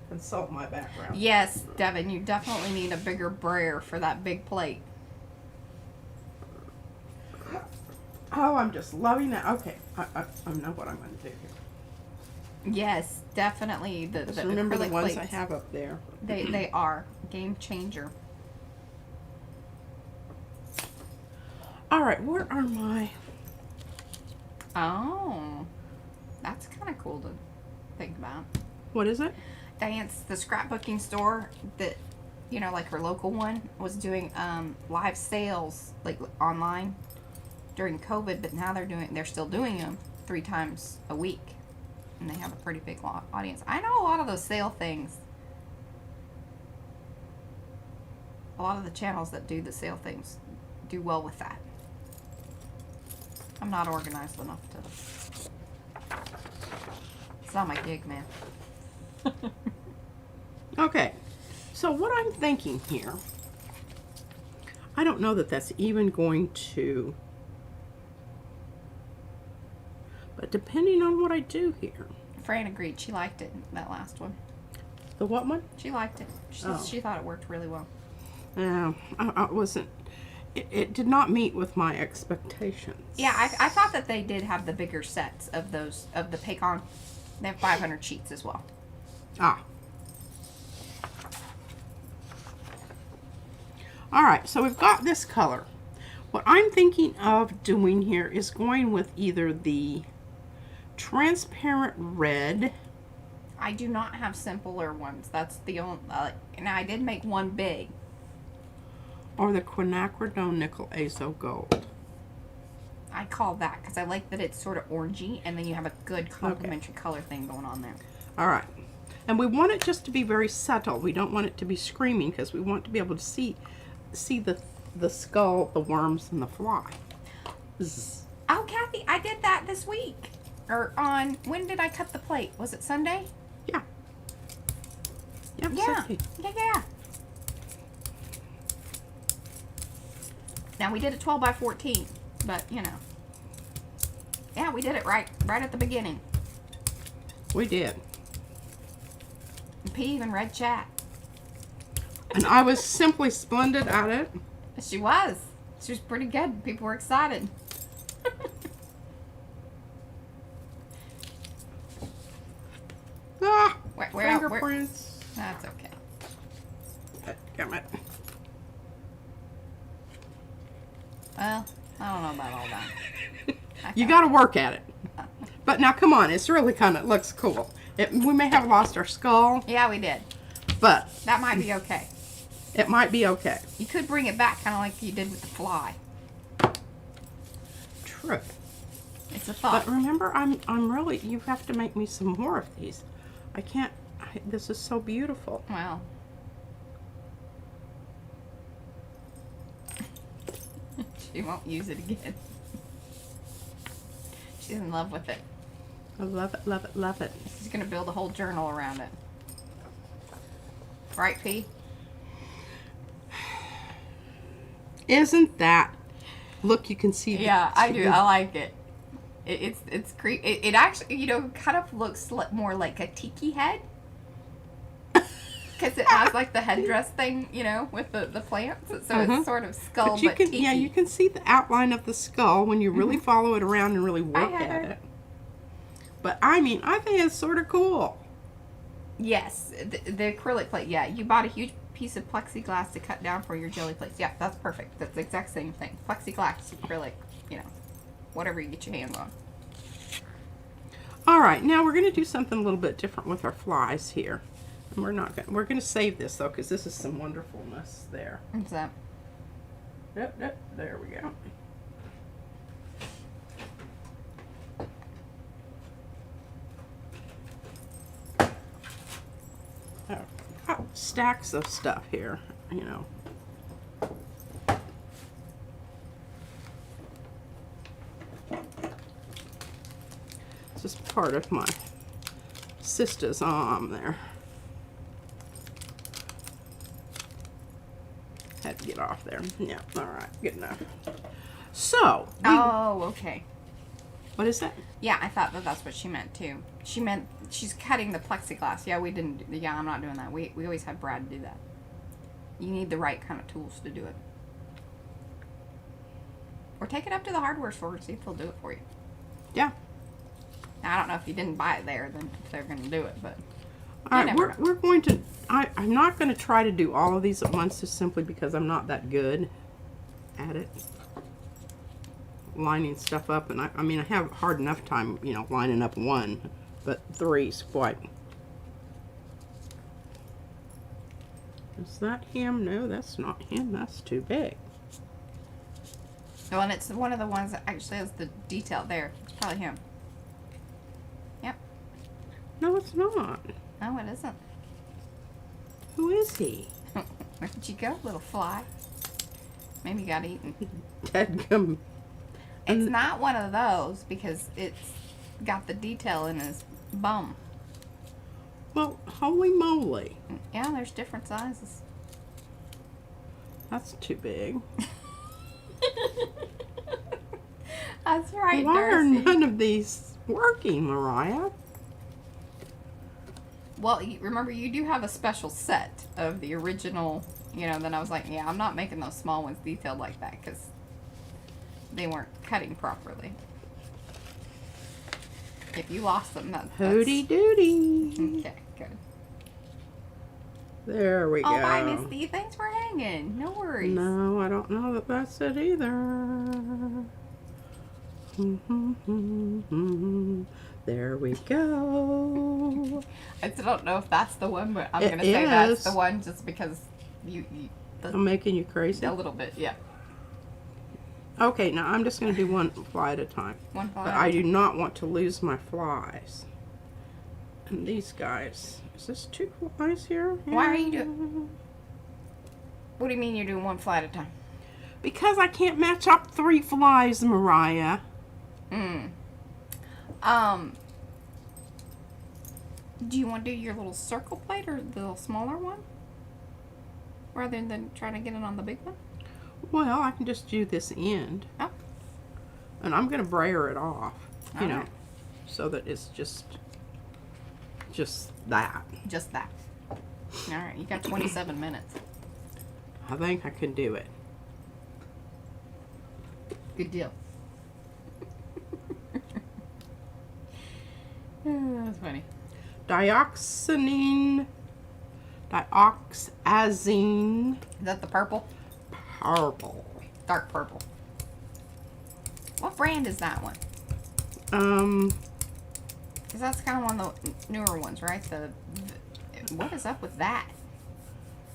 consult my background. Yes, Devin, you definitely need a bigger brayer for that big plate. Oh, I'm just loving that. Okay, I know what I'm going to do here. Yes, definitely. The remember the acrylic ones plates, I have up there. They are game changer. All right, where are my? Oh, that's kind of cool to think about. What is it? Diane's, the scrapbooking store that, you know, like her local one, was doing live sales like online during COVID, but now they're still doing them 3 times a week, and they have a pretty big audience. I know a lot of those sale things. A lot of the channels that do the sale things do well with that. I'm not organized enough to. It's not my gig, man. Okay, so what I'm thinking here, I don't know that that's even going to, but depending on what I do here. Fran agreed. She liked it, that last one. The what one? She liked it. She thought it worked really well. Yeah, I wasn't, it did not meet with my expectations. Yeah, I thought that they did have the bigger sets of those, of the Paycon. They have 500 sheets as well. Ah. All right, so we've got this color. What I'm thinking of doing here is going with either the transparent red. I do not have simpler ones. That's the only, now I did make one big. Or the quinacridone nickel azo gold. I call that because I like that it's sort of orangey, and then you have a good complementary color thing going on there. All right. And we want it just to be very subtle. We don't want it to be screaming because we want to be able to see the skull, the worms, and the fly. Zzz. Oh, Kathy, I did that this week. Or on, when did I cut the plate? Was it Sunday? Yeah. Yep, Yeah. Sunday. Yeah. Now we did it 12 by 14, but you know. Yeah, we did it right at the beginning. We did. And P even read chat. And I was simply splendid at it. She was. She was pretty good. People were excited. Ah, Where fingerprints. That's okay. Damn it. Well, I don't know about all that. You got to work at it. But now, come on, it's really kind of looks cool. We may have lost our skull. Yeah, we did. But That might be okay. it might be okay. You could bring it back, kind of like you did with the fly. True. It's a thought. But remember, I'm really. You have to make me some more of these. I can't. This is so beautiful. Well, She won't use it again. She's in love with it. I love it, love it, love it. She's gonna build a whole journal around it. Right, P? Isn't that? Look, you can see. Yeah, I do. I like it. It's creepy. It actually, you know, kind of looks more like a tiki head. Because it has like the headdress thing, you know, with the plants. So it's sort of skull, but you can, tiki. yeah, you can see the outline of the skull when you really follow it around and really work at it. But I mean, I think it's sort of cool. Yes, the acrylic plate. Yeah, you bought a huge piece of plexiglass to cut down for your jelly plates. Yeah, that's perfect. That's the exact same thing. Plexiglass, acrylic, you know, whatever you get your hands on. All right, now we're going to do something a little bit different with our flies here. And we're going to save this though, because this is some wonderfulness there. What's that? Yep, there we go. Got stacks of stuff here, you know. This is part of my sister's arm there. Had to get off there. Yeah, all right, good enough. So. Oh, okay. What is that? Yeah, I thought that's what she meant too. She meant she's cutting the plexiglass. Yeah, we didn't. Yeah, I'm not doing that. We always have Brad do that. You need the right kind of tools to do it. Or take it up to the hardware store and see if they'll do it for you. Yeah. Now, I don't know if you didn't buy it there, then if they're going to do it, but. All right, we're going to. I'm not going to try to do all of these at once, just simply because I'm not that good at it. Lining stuff up, and I mean, I have hard enough time, you know, lining up one, but three's quite. Is that him? No, that's not him. That's too big. Oh, and it's one of the ones that actually has the detail there. It's probably him. Yep. No, it's not. No, it isn't. Who is he? Where'd you go, little fly? Maybe you got eaten. Dadgum. It's not one of those because it's got the detail in his bum. Well, holy moly. Yeah, there's different sizes. That's too big. That's right, Why are Darcy. none of these working, Mariah? Well, remember, you do have a special set of the original, you know, then I was like, yeah, I'm not making those small ones detailed like that because they weren't cutting properly. If you lost them, that's... Hooty doody. Okay, good. There we go. Oh, bye, Misty. Thanks for hanging. No worries. No, I don't know that that's it either. There we go. I still don't know if that's the one, but I'm It going to say that's is. the one just because you I'm making you crazy. a little bit, yeah. Okay, now I'm just going to do one fly at a time. One fly. But I do not want to lose my flies. And these guys. Is this two flies here? Why are you doing... What do you mean you're doing one fly at a time? Because I can't match up 3 flies, Mariah. Do you want to do your little circle plate or the little smaller one? Rather than trying to get it on the big one? Well, I can just do this end. Oh. And I'm going to brayer it off, you know, Alright. so that it's just that. Just that. Alright, you got 27 minutes. I think I can do it. Good deal. Oh, that's funny. Dioxazine. Is that the purple? Purple. Dark purple. What brand is that one? Because that's kind of one of the newer ones, right? What is up with that?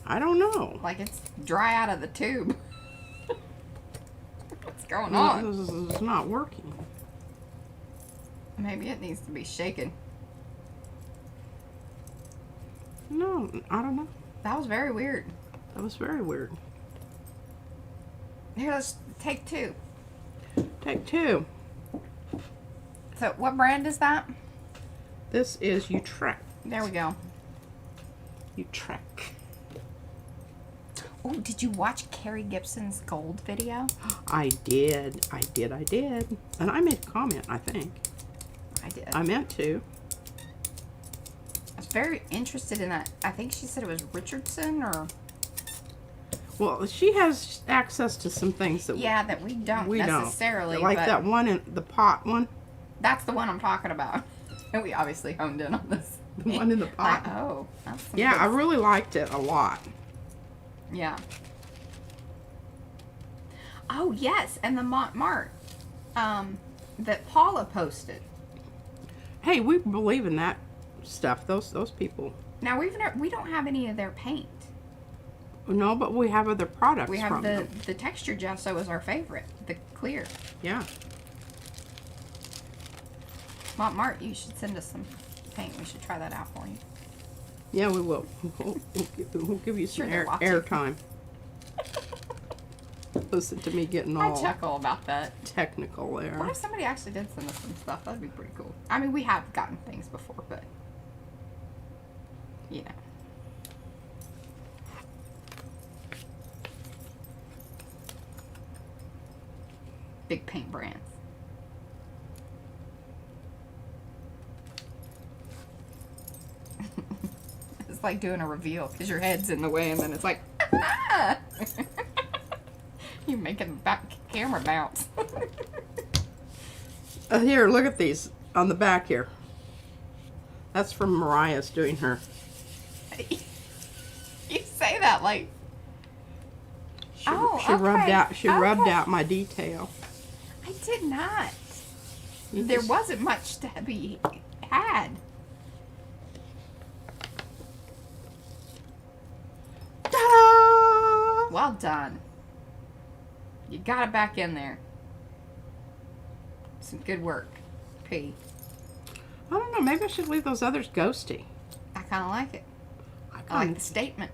I don't know. Like it's dry out of the tube. What's going No, on? this is not working. Maybe it needs to be shaken. No, I don't know. That was very weird. That was very weird. Here, let's Take two. Take two. So what brand is that? This is Utrecht. There we go. Utrecht. Oh, did you watch Carrie Gibson's gold video? I did. And I made a comment, I think. I did. I meant to. I was very interested in that. I think she said it was Richardson or... Well, she has access to some things that Yeah, that we don't necessarily. Like but that one in the pot one. that's the one I'm talking about. And we obviously honed in on this. The one in the pot. Like, oh, that's some Yeah, good- I really liked it a lot. Yeah. Oh, yes, and the Montmartre that Paula posted. Hey, we believe in that stuff. Those people. Now, we don't have any of their paint. No, but we have other products We have from them. the texture gesso is our favorite, the clear. Yeah. Montmartre, you should send us some paint. We should try that out for you. Yeah, we will. We'll give you some Sure, they're watching. airtime. Listen to me getting I all chuckle about that. technical there. What if somebody actually did send us some stuff? That'd be pretty cool. I mean, we have gotten things before, but you know. Big paint brands. It's like doing a reveal because your head's in the way and then it's like, ah! You're making the back camera bounce. Here, look at these on the back here. That's from Mariah's doing her. You say that like, She, Oh, she rubbed okay, out. She rubbed okay. out my detail. I did not. You There just- wasn't much to be had. Ta-da! Well done. You got it back in there. Some good work, P. I don't know. Maybe I should leave those others ghosty. I kind of like it. I I like kind the statement.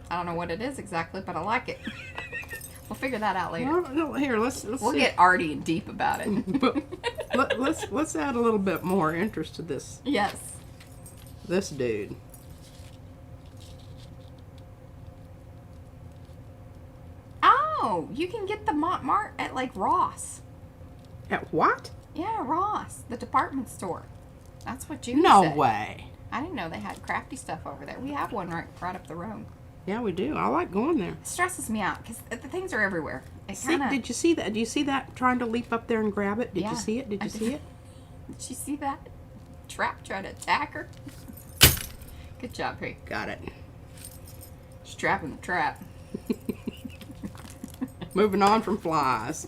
I don't know what it is exactly, but I like it. We'll figure that out later. well, here, let's We'll see. get arty and deep about it. But let's add a little bit more interest to this Yes. dude. Oh, you can get the Montmartre at like Ross. At what? Yeah, Ross, the department store. That's what you No said. way. I didn't know they had crafty stuff over there. We have one right up the road. Yeah, we do. I like going there. It stresses me out because the things are everywhere. It See, kind of. did you see that? Do you see that trying to leap up there and grab it? Did Yeah, you see it? Did I you see it? Did you see that? Trap trying to attack her. Good job, P. Got it. She's trapping the trap. Moving on from flies.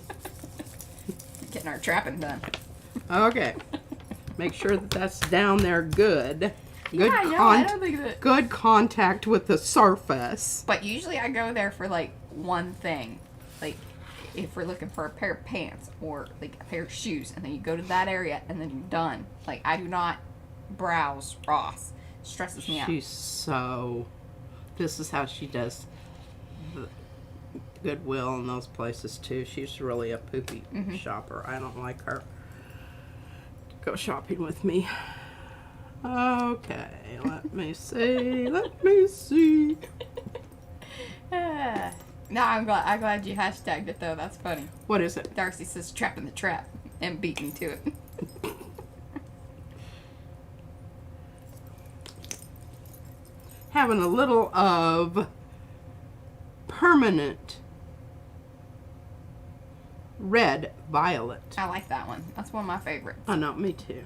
Getting our trapping done. Okay. Make sure that that's down there good. Good Yeah, I know. I don't think that. good contact with the surface. But usually I go there for like one thing. Like if we're looking for a pair of pants or like a pair of shoes, and then you go to that area and then you're done. Like I do not browse Ross. It stresses me out. She's so. This is how she does the Goodwill and those places too. She's really a poopy shopper. I don't like her. Go shopping with me. Okay, let me see. Let me see. No, I'm glad you hashtagged it though. That's funny. What is it? Darcy says trapping the trap and beating to it. Having a little of permanent red violet. I like that one. That's one of my favorites. I know, me too.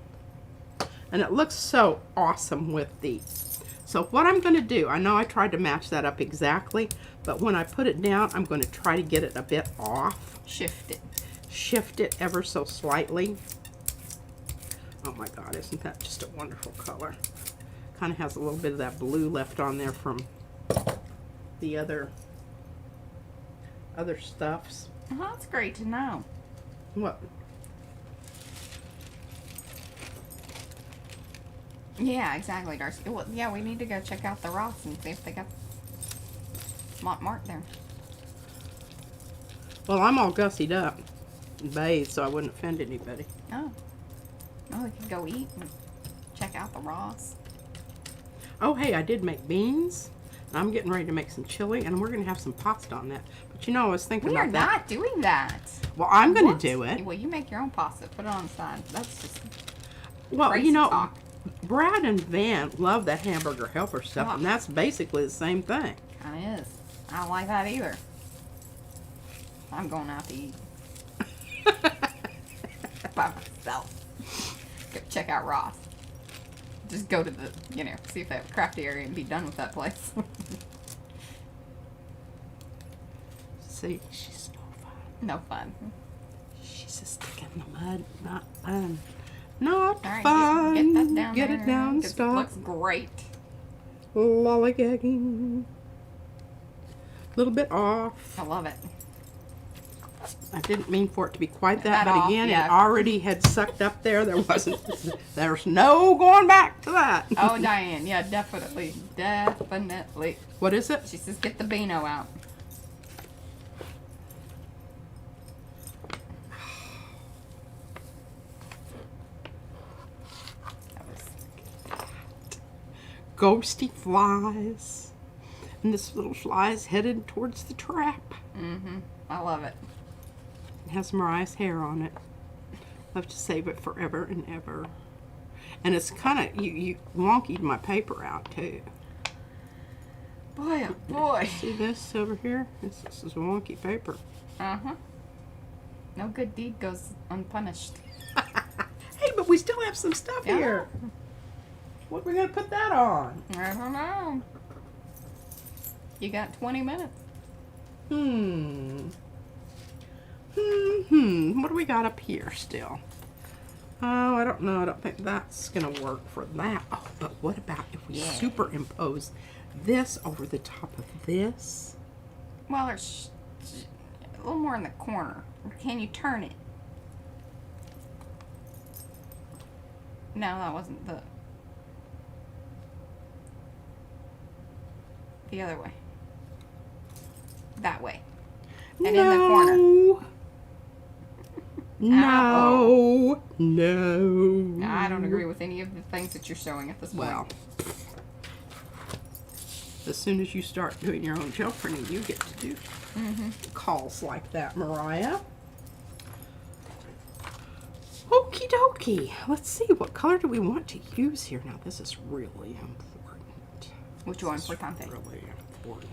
And it looks so awesome with the. So what I'm going to do, I know I tried to match that up exactly, but when I put it down, I'm going to try to get it a bit off. Shift it. Shift it ever so slightly. Oh my God, isn't that just a wonderful color? Kind of has a little bit of that blue left on there from the other stuffs. Oh, that's great to know. What? Yeah, exactly, Darcy. Well, yeah, we need to go check out the Ross and see if they got Montmartre there. Well, I'm all gussied up and bathed, so I wouldn't offend anybody. Oh. Oh, we could go eat and check out the Ross. Oh, hey, I did make beans. And I'm getting ready to make some chili, and we're going to have some pasta on that. But you know, I was thinking We are about that. not doing that. Well, I'm going What? to do it. Well, you make your own pasta. Put it on the side. That's just Well, crazy you know, talk. Brad and Van love that hamburger helper stuff, Oh. and that's basically the same thing. Kind of is. I don't like that either. I'm going out to eat by myself. Go check out Ross. Just go to the, see if they have a crafty area and be done with that place. See, she's no fun. No fun. She's a stick in the mud. Not fun. Not All right, fun. get that down Get there. it down. 'Cause Stop. It looks great. Lollygagging. A little bit off. I love it. I didn't mean for it to be quite that, That but off, again, yeah. it already had sucked up there. There's no going back to that. Oh, Diane, yeah, definitely. Definitely. What is it? She says get the Beano out. That was Ghosty flies. And this little fly is headed towards the trap. I love it. It has Mariah's hair on it. I have to save it forever and ever. And it's kind of, you wonkied my paper out too. Boy, oh boy. See this over here? This is wonky paper. Uh-huh. No good deed goes unpunished. Hey, but we still have some stuff Yeah. here. What are we going to put that on? I don't know. You got 20 minutes. What do we got up here still? Oh, I don't know. I don't think that's going to work for that. Oh, but what about if we Yeah. superimpose this over the top of this? Well, there's a little more in the corner. Can you turn it? No, that wasn't the other way. That way. And in the corner. No. No. No, I don't agree with any of the things that you're showing at this point. Well, as soon as you start doing your own gel printing, you get to do calls like that, Mariah. Okie dokie. Let's see, what color do we want to use here? Now, this is really important. Which one? Importante. Really important.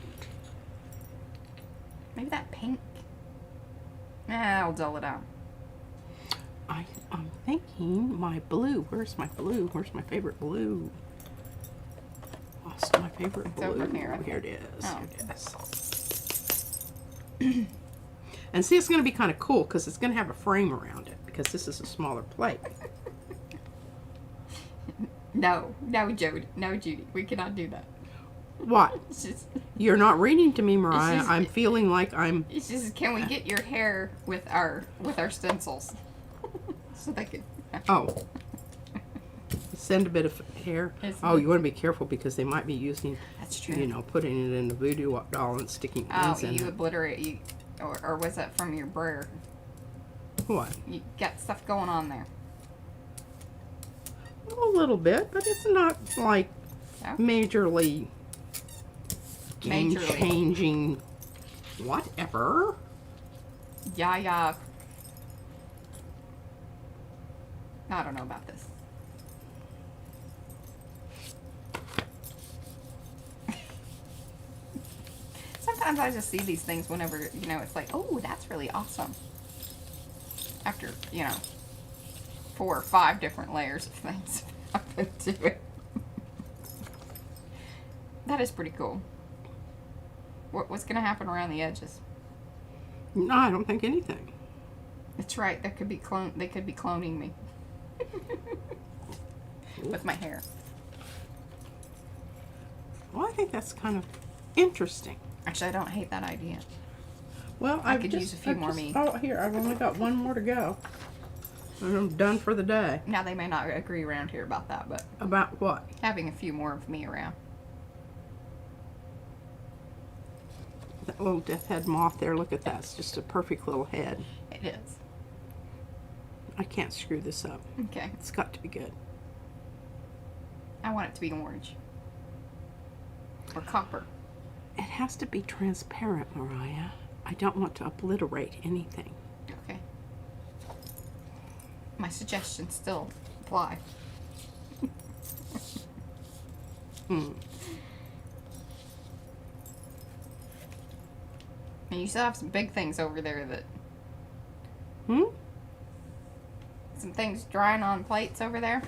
Maybe that pink. Nah, I'll dull it out. I'm thinking my blue. Where's my blue? Where's my favorite blue? Lost my favorite It's blue. over here, I Here it think. is. Oh. Here it is. And see, it's going to be kind of cool because it's going to have a frame around it because this is a smaller plate. No, Jody. No, Judy. We cannot do that. What? It's just, You're not reading to me, Mariah. just- I'm feeling like I'm... it's just, can we get your hair with our stencils? So they could. Oh. Send a bit of hair. It's Oh, you want to be careful because they might be using, That's true. you know, putting it in the voodoo doll and sticking Oh, things in you it. obliterate you, or was that from your brayer? What? You got stuff going on there. A little bit, but it's not like No? majorly Majorly. game-changing whatever. Yeah. I don't know about this. Sometimes I just see these things whenever, it's like, oh, that's really awesome. After, 4 or 5 different layers of things happen to it. That is pretty cool. What's going to happen around the edges? No, I don't think anything. That's right. They could be cloning me. With my hair. Well, I think that's kind of interesting. Actually, I don't hate that idea. Well, I could use a few more me. Oh, here, I've only got one more to go. And I'm done for the day. Now, they may not agree around here about that, but About what? having a few more of me around. That little death head moth there, look at that. It's just a perfect little head. It is. I can't screw this up. Okay. It's got to be good. I want it to be orange. Or copper. It has to be transparent, Mariah. I don't want to obliterate anything. Okay. My suggestions still apply. And you still have some big things over there that... Some things drying on plates over there.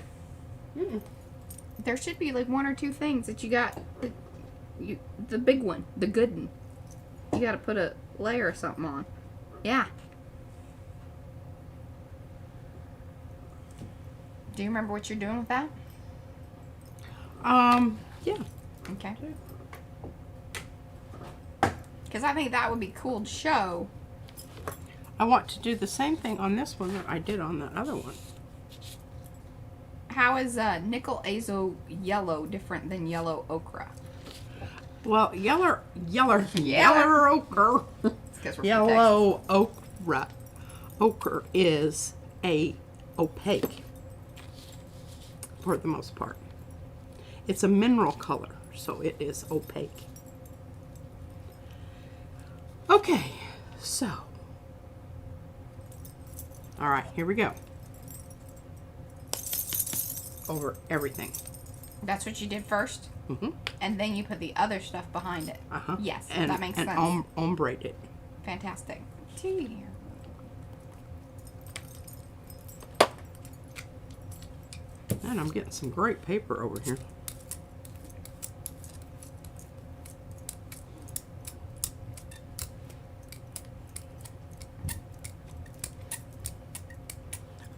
There should be like 1 or 2 things that you got. The big one, the good one. You got to put a layer or something on. Yeah. Do you remember what you're doing with that? Yeah. Okay. Because I think that would be cool to show. I want to do the same thing on this one that I did on the other one. How is nickel azo yellow different than yellow ochre? Well, yeller ochre. It's 'cause we're from Yellow ochre is opaque for the most part. It's a mineral color, so it is opaque. Okay, so. All right, here we go. Over everything. That's what you did first? Mm-hmm. And then you put the other stuff behind it. Uh-huh. Yes, and, that makes sense. And ombrate it. Fantastic. Gee. Man, I'm getting some great paper over here.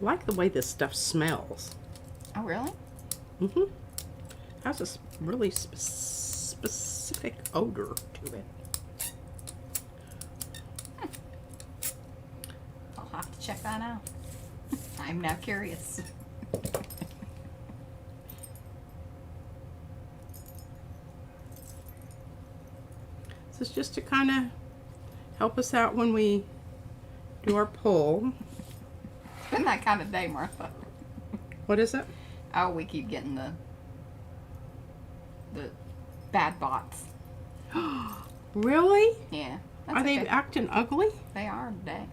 I like the way this stuff smells. Oh, really? Mm-hmm. Has a really specific odor to it. I'll have to check that out. I'm now curious. This is just to kind of help us out when we do our pull. It's been that kind of day, Martha. What is it? Oh, we keep getting the bad bots. Really? Yeah. Are they acting ugly? They are today.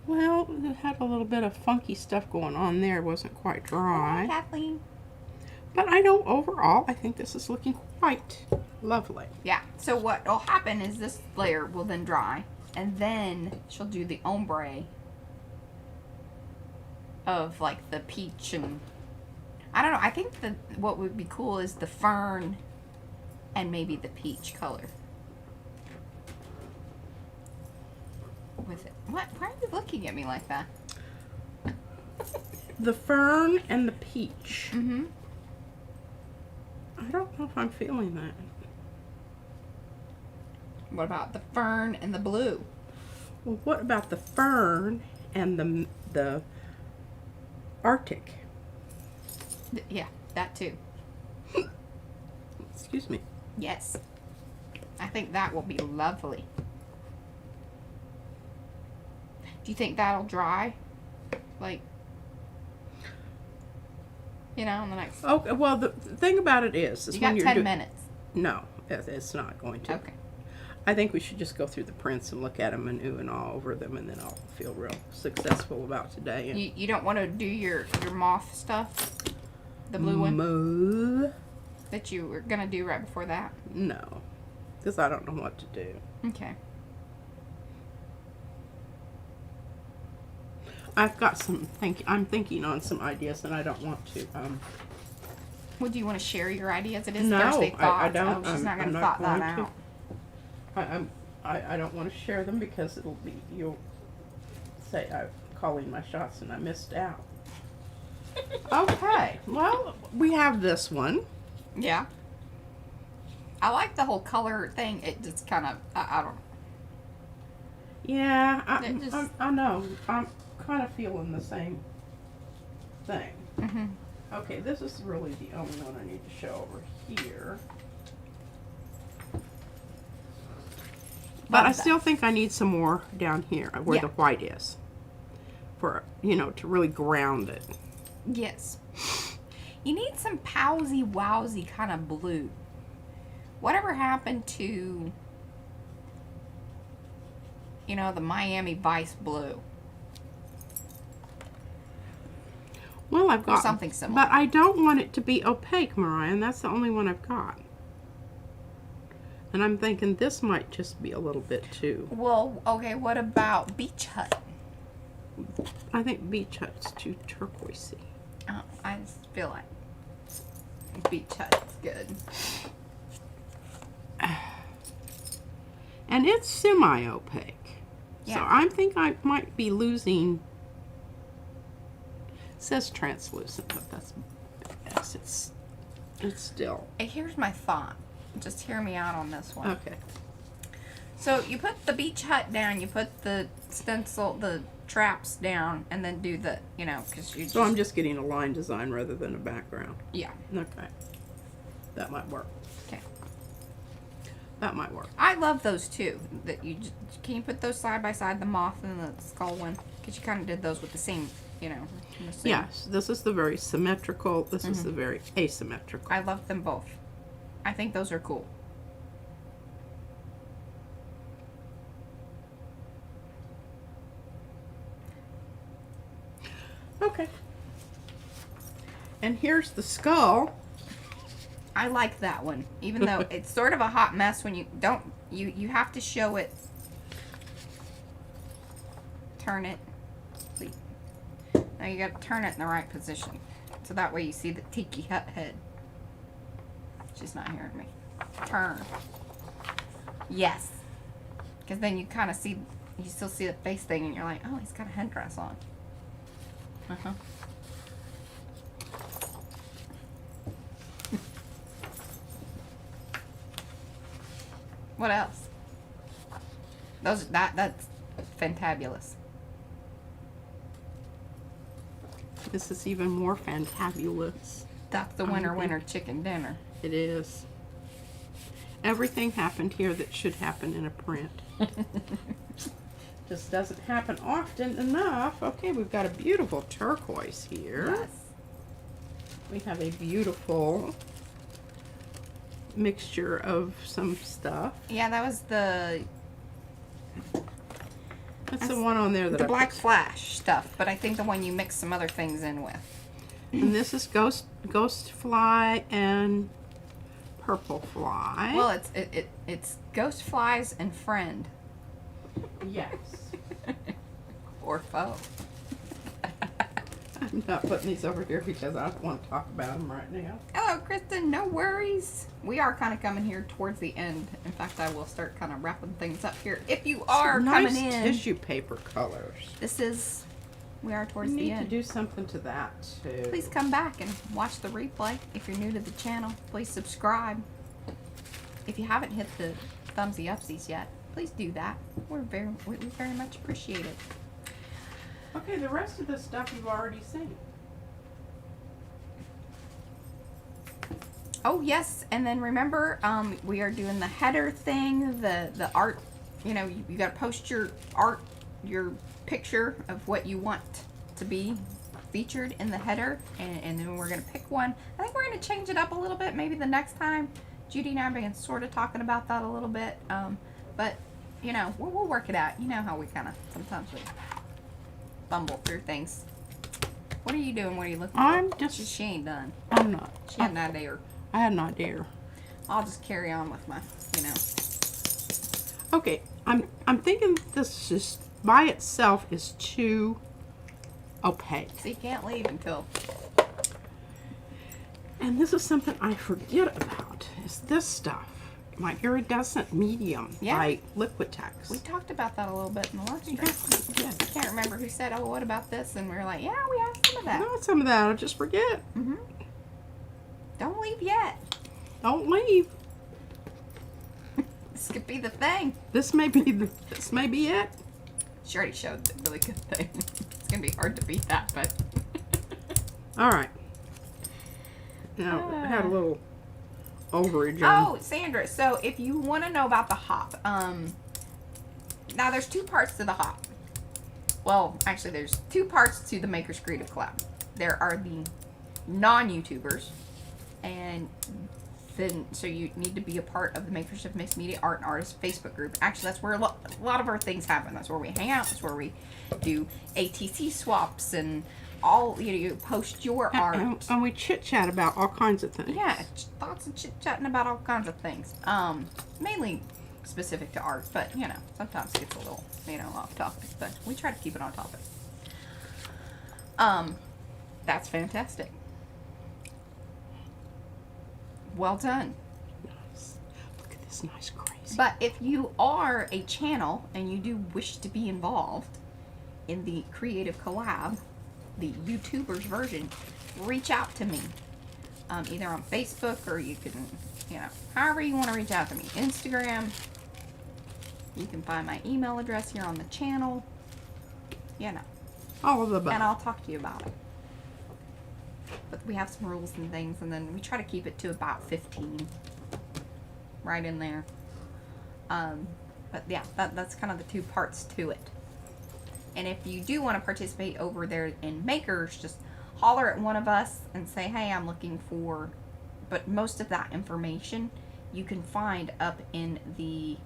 Well, it had a little bit of funky stuff going on there. It wasn't quite dry. Hi, Kathleen. But I know overall, I think this is looking quite lovely. Yeah. So what will happen is this layer will then dry, and then she'll do the ombre of like the peach and I don't know. I think that what would be cool is the fern and maybe the peach color with it. What? Why are you looking at me like that? The fern and the peach. Mm-hmm. I don't know if I'm feeling that. What about the fern and the blue? Well, what about the fern and the Arctic? Yeah, that too. Excuse me. Yes. I think that will be lovely. Do you think that'll dry? Like, you know, in the next... Okay, well, the thing about it is You got 10 minutes. No, it's not going to. Okay. I think we should just go through the prints and look at them and ooh and all over them, and then I'll feel real successful about today. And You don't want to do your moth stuff? The blue one? Mauve? That you were going to do right before that? No, because I don't know what to do. Okay. I've got some I'm thinking on some ideas, and I don't want to. Well, do you want to share your ideas? It is No, Thursday thoughts. I don't. Oh, she's not going I'm to not thought that going to. out. I don't want to share them because you'll say I'm calling my shots and I missed out. Okay, well, we have this one. Yeah. I like the whole color thing. It just kind of, I don't know. Yeah, It I know. I'm kind of feeling the same thing. Mm-hmm. Okay, this is really the only one I need to show over here. But But I that. still think I need some more down here where Yeah. the white is. For, you know, to really ground it. Yes. You need some powsy wowsy kind of blue. Whatever happened to, you know, the Miami Vice blue? Well, I've got something similar. But I don't want it to be opaque, Mariah, and that's the only one I've got. And I'm thinking this might just be a little bit too. Well, okay, what about Beach Hut? I think Beach Hut's too turquoisey. Oh, I just feel like Beach Hut's good. And it's semi-opaque. Yeah. So I think I might be losing. It says translucent, but that's, yes, it's still. Hey, here's my thought. Just hear me out on this one. Okay. So you put the Beach Hut down, you put the stencil, the traps down, and then do the, you know, because you. So I'm just getting a line design rather than a background. Yeah. Okay. That might work. Okay. That might work. I love those too. That you can you put those side by side, the moth and the skull one, because you kind of did those with the same, you know. The same. Yes, this is the very symmetrical. This is the very asymmetrical. I love them both. I think those are cool. Okay. And here's the skull. I like that one, even though it's sort of a hot mess when you don't. You have to show it. Turn it. Wait. Now you got to turn it in the right position, so that way you see the tiki hut head. She's not hearing me. Turn. Yes. Because then you kind of see, you still see the face thing, and you're like, oh, he's got a headdress on. Uh-huh. What else? That's fantabulous. This is even more fantabulous. That's the winner chicken dinner. It is. Everything happened here that should happen in a print. Just doesn't happen often enough. Okay, we've got a beautiful turquoise here. Yes. We have a beautiful mixture of some stuff. Yeah, that was the That's the one on there that the I Black put. Flash stuff, but I think the one you mix some other things in with. And this is ghost fly and purple fly. Well, it's ghost flies and friend yes. or foe. I'm not putting these over here because I don't want to talk about them right now. Hello, Kristen. No worries. We are kind of coming here towards the end. In fact, I will start kind of wrapping things up here. If you are Nice coming in, tissue paper colors. we are towards We the need to end. do something to that too. Please come back and watch the replay. If you're new to the channel, please subscribe. If you haven't hit the thumbsy upsies yet, please do that. We very much appreciate it. Okay, the rest of the stuff you've already seen. Oh yes, and then remember, we are doing the header thing, the art. You know, you got to post your art, your picture of what you want to be featured in the header, and then we're gonna pick one. I think we're gonna change it up a little bit. Maybe the next time, Judy and I have been sort of talking about that a little bit. But you know, we'll work it out. You know how we kind of sometimes we bumble through things. What are you doing? What are you looking for? I'm just. She ain't done. I'm not. She had an idea. I had an idea. I'll just carry on with my, you know. Okay, I'm thinking this just by itself is too opaque. So you can't leave until. And this is something I forget about. Is this stuff. My iridescent medium by Liquitex. We talked about that a little bit in the last stream. Yeah. I can't remember who said, oh, what about this? And we were like, yeah, we have some of that. Not some of that. I just forget. Mm-hmm. Don't leave yet. Don't leave. This could be the thing. This may be it. She already showed the really good thing. It's going to be hard to beat that, but. All right. Now I had a little overage on. Oh, Sandra, so if you want to know about the hop, Now there's two parts to the hop. Well, actually there's two parts to the Makers Creative Collab. There are the non-YouTubers, and then so you need to be a part of the Makers of Mixed Media Art and Artists Facebook group. Actually, that's where a lot of our things happen. That's where we hang out. That's where we do ATC swaps and all, you post your art. And we chit chat about all kinds of things. Yeah, thoughts and chit chatting about all kinds of things. Mainly specific to art, but sometimes it gets a little, off topic, but we try to keep it on topic. That's fantastic. Well done. Nice. Look at this nice crazy. But if you are a channel and you do wish to be involved in the Creative Collab, the YouTubers version, reach out to me. Either on Facebook, or you can, however you want to reach out to me. Instagram. You can find my email address here on the channel. All of the above. And I'll talk to you about it. But we have some rules and things, and then we try to keep it to about 15. Right in there. But yeah, that's kind of the two parts to it. And if you do want to participate over there in Makers, just holler at one of us and say, hey, I'm looking for... But most of that information you can find up in the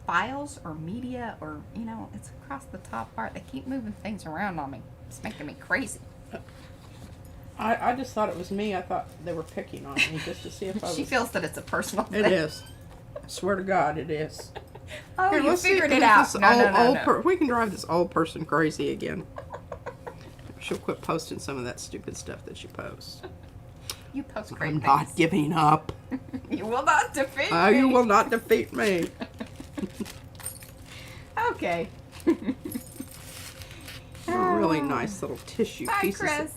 files or media, or, it's across the top part. They keep moving things around on me. It's making me crazy. I just thought it was me. I thought they were picking on me just to see if I was... She feels that it's a personal thing. It is. I swear to God, it is. Oh, Here, you let's see figured if it out. this No. We can drive this old person crazy again. She'll quit posting some of that stupid stuff that she posts. You post great I'm things. not giving up. You will not defeat me. You will not defeat me. Okay. Really nice little tissue Bye, pieces Chris. of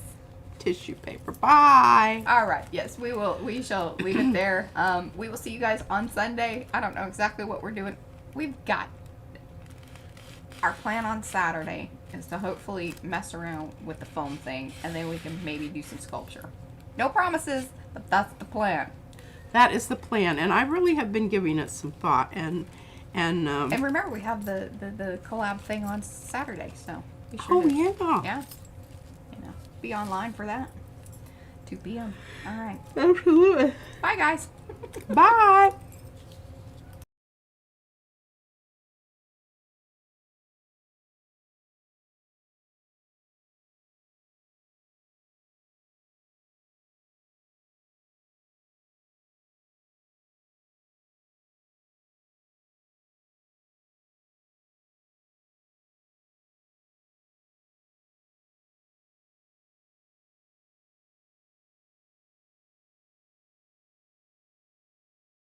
tissue paper. Bye. All right. Yes, we will. We shall leave it there. We will see you guys on Sunday. I don't know exactly what we're doing. We've got our plan on Saturday is to hopefully mess around with the foam thing, and then we can maybe do some sculpture. No promises, but that's the plan. That is the plan, and I really have been giving it some thought. And remember, we have the collab thing on Saturday, so be sure oh to, yeah, be online for that. 2 p.m. All right. absolutely. Bye, guys. Bye.